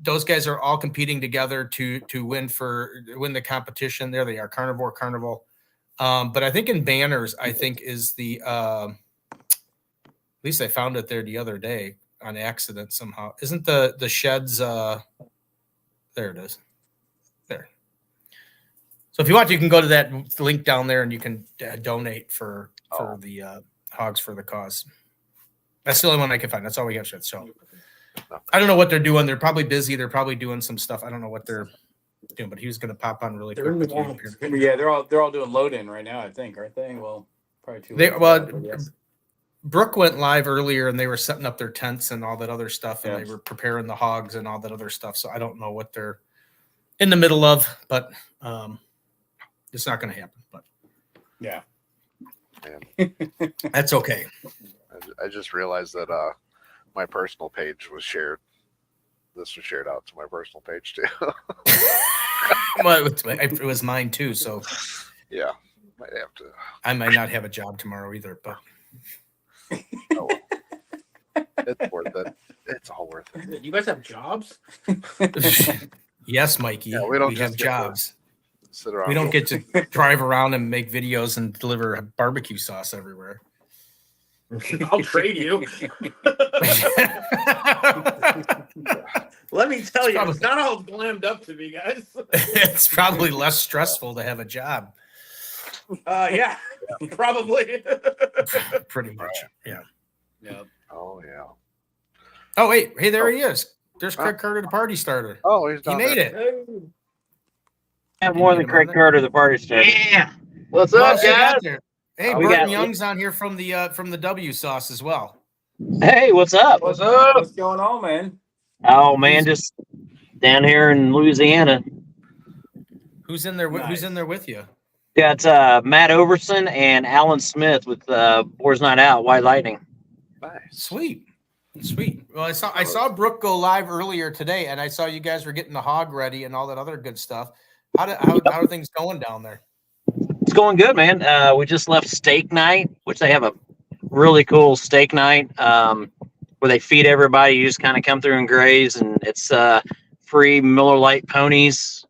Those guys are all competing together to win the competition. There they are, carnival. But I think in banners, I think is the at least I found it there the other day on accident somehow. Isn't the sheds there it is. There. So if you want, you can go to that link down there and you can donate for the Hogs for the Cause. That's the only one I can find. That's all we have. So I don't know what they're doing. They're probably busy. They're probably doing some stuff. I don't know what they're doing, but he was going to pop on really quick. Yeah, they're all doing load in right now, I think, aren't they? Well, probably too late. Brooke went live earlier and they were setting up their tents and all that other stuff, and they were preparing the hogs and all that other stuff. So I don't know what they're in the middle of, but it's not going to happen. But yeah, that's okay. I just realized that my personal page was shared. This was shared out to my personal page too. Well, it was mine too. So yeah, might have to. I might not have a job tomorrow either, but oh, it's worth it. It's all worth it. You guys have jobs? Yes, Mikey. Yeah, we don't have jobs. Sit around. We don't get to drive around and make videos and deliver barbecue sauce everywhere. I'll trade you. Let me tell you, it's not all glammed up to me, guys. It's probably less stressful to have a job. Yeah, probably. Pretty much. Yeah. Oh yeah. Oh wait, hey, there he is. There's Craig Carter, the party starter. Oh, he made it. I have more than Craig Carter, the party starter. Yeah. What's up, guys? Hey, Burton Young's on here from the W sauce as well. Hey, what's up? What's up? What's going on, man? Oh man, just down here in Louisiana. Who's in there? Nice. Who's in there with you? Got Matt Overson and Alan Smith with Boar's Not Out, White Lightning. Nice. Sweet. Well, I saw Brooke go live earlier today, and I saw you guys were getting the hog ready and all that other good stuff. How are things going down there? It's going good, man. We just left steak night, which they have a really cool steak night where they feed everybody. You just kind of come through and graze, and it's free Miller Lite ponies.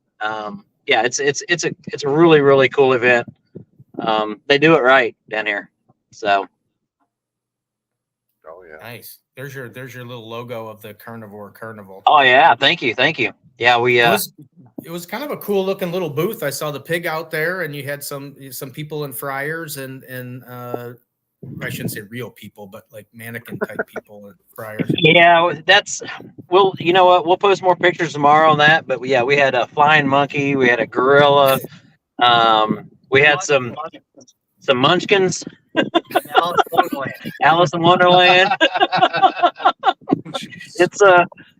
Yeah, it's a really, really cool event. They do it right down here. So. Oh yeah. Nice. There's your little logo of the Carnival. Oh yeah, thank you. Yeah, we it was kind of a cool looking little booth. I saw the pig out there, and you had some people in fryers and I shouldn't say real people, but like mannequin type people and fryers. Yeah, you know what? We'll post more pictures tomorrow on that. But yeah, we had a flying monkey, we had a gorilla, we had some munchkins. Alice in Wonderland.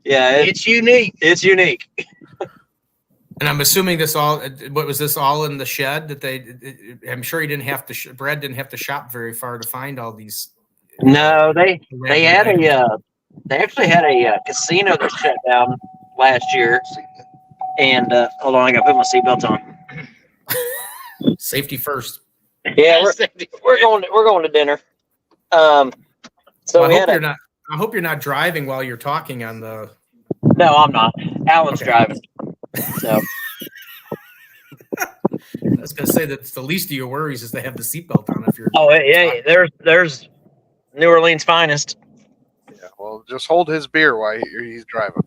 It's unique. It's unique. And I'm assuming this all in the shed that I'm sure he didn't have to. Brad didn't have to shop very far to find all these. No, they actually had a casino that shut down last year. And hold on, I gotta put my seatbelt on. Safety first. Yeah, we're going to dinner. So I hope you're not driving while you're talking on the. No, I'm not. Alan's driving. So. I was gonna say that's the least of your worries is they have the seatbelt on if you're. Oh yeah, there's New Orleans finest. Yeah, well, just hold his beer while he's driving.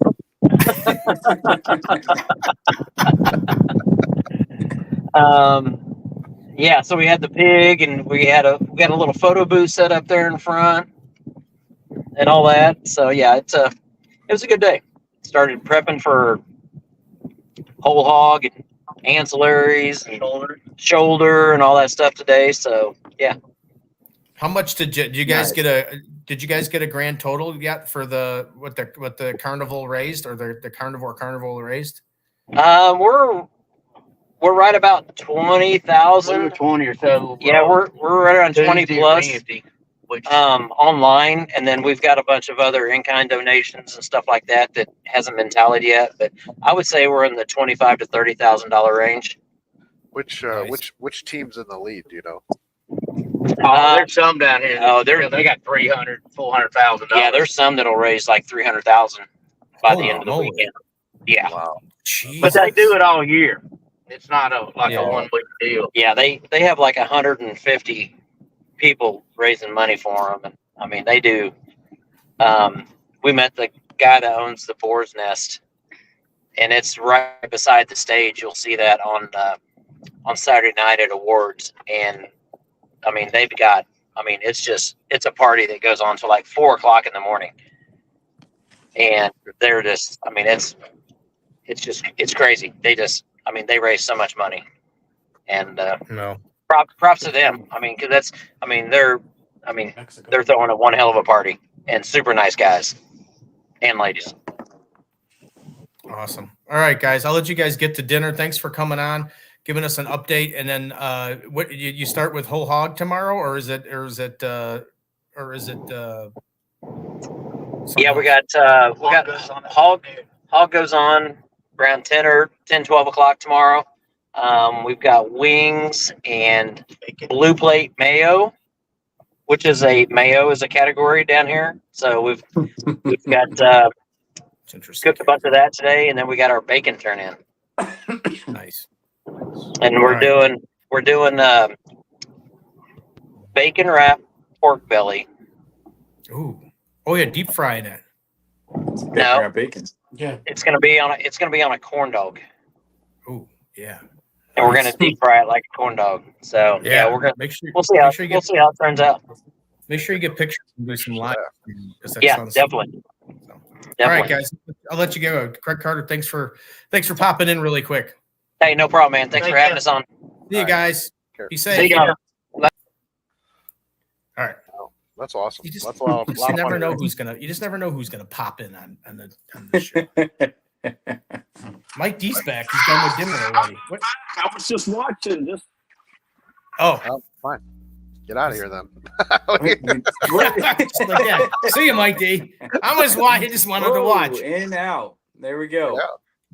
Yeah, so we had the pig, and we got a little photo booth set up there in front, and all that. So yeah, it was a good day. Started prepping for whole hog and ancillaries, and shoulder, and all that stuff today. So yeah. How much did you guys get a grand total yet for what the carnival raised, or the carnival raised? We're right about 20,000. 20 or so. Yeah, we're right around 20 Tuesday plus. Wednesday, which Online, and then we've got a bunch of other in-kind donations and stuff like that hasn't been tallied yet. But I would say we're in the $25,000 to $30,000 range. Which Nice. which team's in the lead? Do you know? there's some down here. They got $300,000, $400,000. Yeah, there's some that'll raise like 300,000 by the Holy end of the moly. weekend. Yeah, Wow. but they do Jesus. it all year. It's not a Yeah. 1 week deal. yeah, they have like 150 people raising money for them, and I mean they do. We met the guy that owns the Boar's Nest, and it's right beside the stage. You'll see that on Saturday night at awards, and I mean they've got. I mean it's a party that goes on till like 4 o'clock in the morning, and they're just. I mean it's crazy. They raise so much money, and No. props to them. I mean, because they're throwing a one hell of a party, and super nice guys and ladies. Awesome. All right, guys. I'll let you guys get to dinner. Thanks for coming on, giving us an update. And then what you start with whole hog tomorrow, or is it Yeah, we got hog goes on around 12 o'clock tomorrow. We've got wings and blue plate mayo, which is a category down here. So we've got it's interesting. cooked a bunch of that today, and then we got our bacon turn in, Nice. and we're doing bacon wrap pork belly. Ooh. Oh yeah, deep frying it. No, Bacon. Yeah. it's gonna be on a corn dog, Ooh, yeah. and we're gonna deep fry it like a corn dog. So yeah, we're gonna. make sure We'll see how it turns out. make sure you get pictures and do some live. Yeah, definitely. All right, guys. I'll let you go. Craig Carter, thanks for popping in really quick. Hey, no problem, man. Thanks for having us on. See you guys. Be safe. See ya. All right. That's awesome. You just, That's a lot of never money. know who's gonna pop in on the show. Mike D's back. He's done with dinner already. What? I was just watching. Oh, Oh, fine. Get out of here then. Just like that. See you, Mike D. I just wanted to watch. In and out. There we go. Yeah.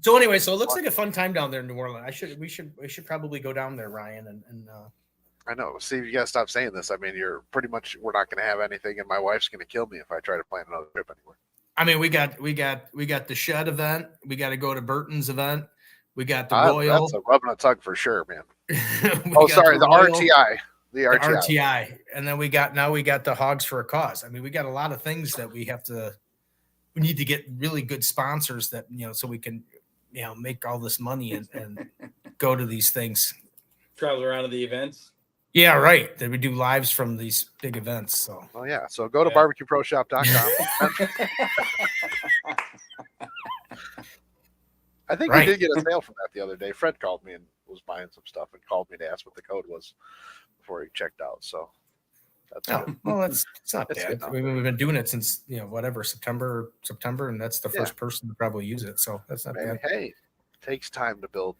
So anyway, so it looks like a fun time down there in New Orleans. We should probably go down there, Ryan, and I know. See, you gotta stop saying this. I mean, we're not gonna have anything, and my wife's gonna kill me if I try to plan another trip anywhere. I mean, we got the Shed event. We got to go to Burton's event. We got the Royal. That's a rub and a tug for sure, man. Oh, sorry, the Royal, RTI. The the RTI. RTI, and then we got the Hogs for a Cause. I mean, we got a lot of things that we need to get really good sponsors that so we can make all this money and go to these things. Travel around to the events. Yeah, right. That we do lives from these big events. So Oh yeah. So go to Yeah. barbecueproshop.com. I think Right. we did get a sale from that the other day. Fred called me and was buying some stuff and called me to ask what the code was before he checked out. So that's good. well, it's not It's bad. good. I mean, we've been doing it since September, and that's the first person to probably use it. So that's not Man, bad. hey, it takes time to build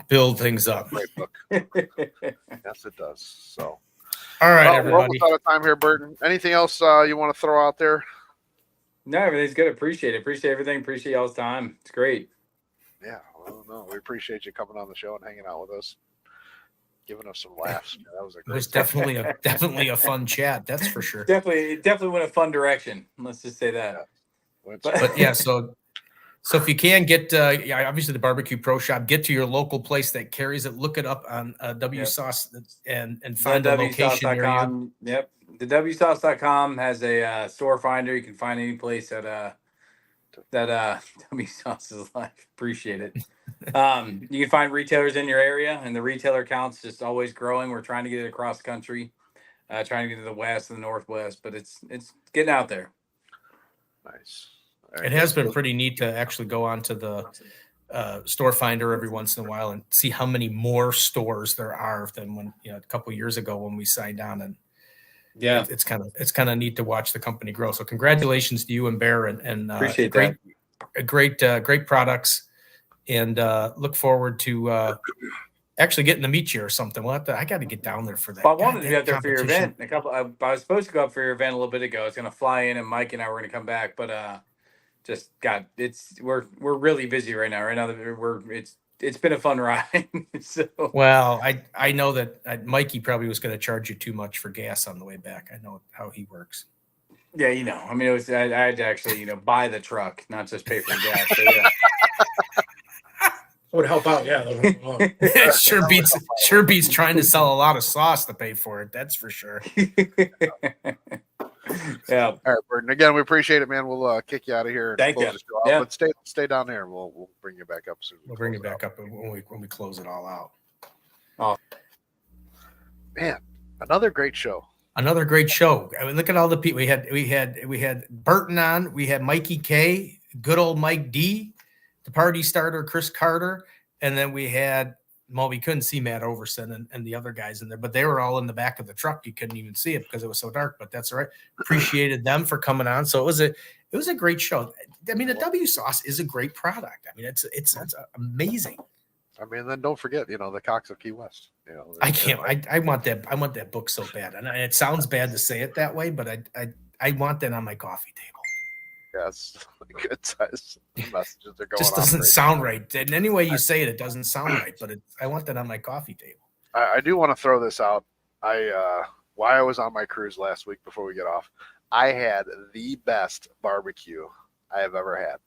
Build things a up. great book. Yes, it does. So All right, well, we're everybody. almost out of time here, Burton. Anything else you want to throw out there? No, everything's good. Appreciate it. Appreciate everything. Appreciate y'all's time. It's great. Yeah, well, no, we appreciate you coming on the show and hanging out with us, giving us some laughs. Yeah, that was a It was great. definitely a fun chat. That's for sure. Definitely went a fun direction. Let's just say that. But yeah, so if you can get, obviously the Barbecue Pro Shop, get to your local place that carries it. Look it up on WSauce and find the location near you. TheWSauce.com. Yep. The WSauce.com has a store finder. You can find any place that WSauce is like. Appreciate it. You can find retailers in your area, and the retailer count's just always growing. We're trying to get it across the country, trying to get to the west and the northwest, but it's getting out there. Nice. It has been pretty neat to actually go onto the store finder every once in a while and see how many more stores there are than when a couple of years ago when we signed on, and Yeah. it's kind of neat to watch the company grow. So congratulations to you and Bear, and Appreciate great products, and look forward to actually getting to meet you or something. I got to get down there for that. Well, I wanted to be goddamn out there for your competition. event. I was supposed to go up for your event a little bit ago. I was going to fly in, and Mike and I were going to come back, but we're really busy right now. Right now, it's been a fun ride. So Well, I know that Mikey probably was going to charge you too much for gas on the way back. I know how he works. yeah, I mean, I had to actually buy the truck, not just pay for the gas. So yeah. Would help out, yeah. It sure beats trying to sell a lot of sauce to pay for it. That's for sure. Yeah. All right, Burton. Again, we appreciate it, man. We'll kick you out of here and Thank close you. the show out. Yeah. But stay down there, and we'll bring you back up soon. We'll bring it back up when we close it all out. Oh Man, another great show. Another great show. I mean, look at all the people we had Burton on. We had Mikey K, good old Mike D, the party starter, Chris Carter, and then we had. Well, we couldn't see Matt Overson and the other guys in there, but they were all in the back of the truck. You couldn't even see it because it was so dark, but that's all right. Appreciated them for coming on. So it was a great show. I mean, the W sauce is a great product. I mean, it's amazing. I mean, then don't forget, the Cox of Key West. I can't. I want that book so bad, and it sounds bad to say it that way, but I want that on my coffee table. Yes, good size messages are going. Just doesn't sound right. In any way you say it, it doesn't sound right. But I want that on my coffee table. I do want to throw this out. While I was on my cruise last week before we get off, I had the best barbecue I have ever had.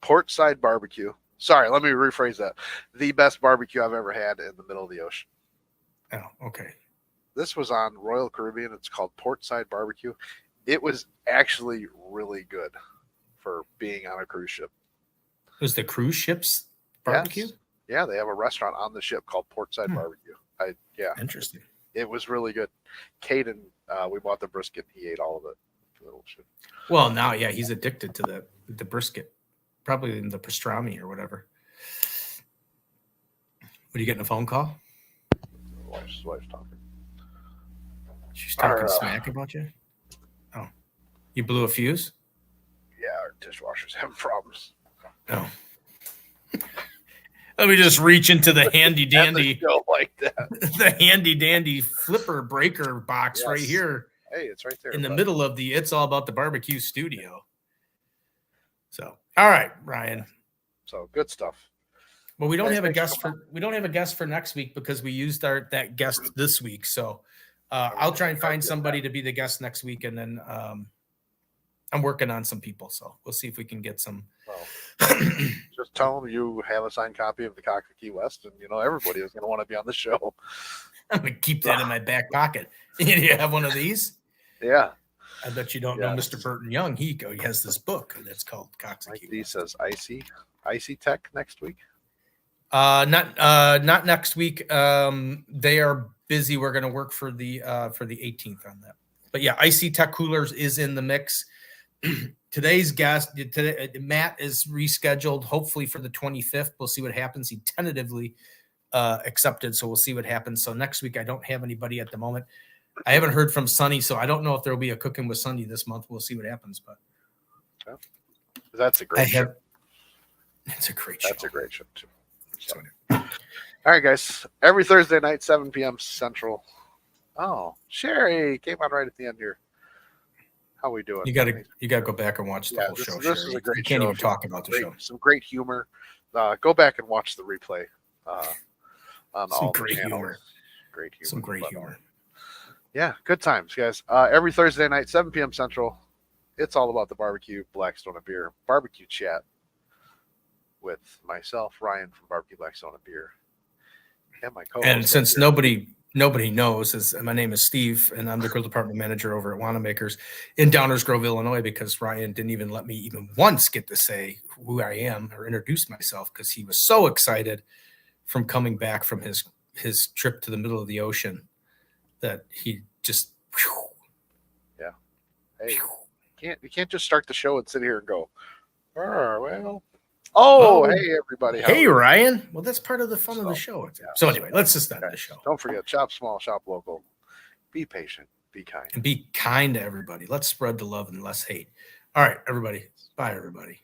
Portside barbecue. Sorry, let me rephrase that. The best barbecue I've ever had in the middle of the ocean. Oh, okay. This was on Royal Caribbean. It's called Portside Barbecue. It was actually really good for being on a cruise ship. Was the cruise ship's barbecue? Yes. Yeah, they have a restaurant on the ship called Portside Barbecue. Interesting. It was really good. Caden, we bought the brisket. He ate all of it. For the little ship. Well, now, yeah, he's addicted to the brisket, probably in the pastrami or whatever. What are you getting a phone call? Wife's talking. She's talking smack about you. Oh, you blew a fuse? Yeah, our dishwasher's having problems. Oh. Let me just reach into the handy dandy, like that. the handy dandy flipper breaker box right here. Hey, it's right there in the middle of the It's All About the Barbecue studio. So, all right, Ryan. So good stuff. Well, we don't have a guest for next week because we used that guest this week. So I'll try and find somebody to be the guest next week, and then I'm working on some people. So we'll see if we can get some. Just tell them you have a signed copy of the Cox of Key West, and everybody is going to want to be on the show. I'm gonna keep that in my back pocket. You have one of these? Yeah. I bet you don't know Mr. Burton Young. He has this book that's called Cox of Key West. He says icy tech next week. Not next week. They are busy. We're going to work for the 18th on that. But yeah, Icy Tech Coolers is in the mix. Today's guest, Matt, is rescheduled hopefully for the 25th. We'll see what happens. He tentatively accepted, so we'll see what happens. So next week I don't have anybody at the moment. I haven't heard from Sonny, so I don't know if there will be a Cooking with Sonny this month. We'll see what happens. But that's a great show. It's a great show. That's a great show too. So. All right, guys. Every Thursday night, 7 p.m. Central. Oh, Sherry came on right at the end here. How we doing? You got to go back and watch the whole show. This is a great show. You can't even talk about the show. Some great humor. Go back and watch the replay. On some all great the humor. Great humor. Some great humor. Yeah, good times, guys. Every Thursday night, 7 p.m. Central. It's all about the barbecue, Blackstone and Beer, barbecue chat with myself, Ryan from Barbecue Blackstone and Beer, and my co-host. And since nobody knows, my name is Steve, and I'm the grill department manager over at Wanamaker's in Downers Grove, Illinois, because Ryan didn't even let me even once get to say who I am or introduce myself because he was so excited from coming back from his trip to the middle of the ocean that he just Hey, you can't just start the show and sit here and go, oh, well, Oh, hey everybody! How Hey are you? Ryan. Well, that's part of the fun of the show. So anyway, let's just end the show. Don't forget, shop small, shop local. Be patient. Be kind. And be kind to everybody. Let's spread the love and less hate. All right, everybody. Bye, everybody.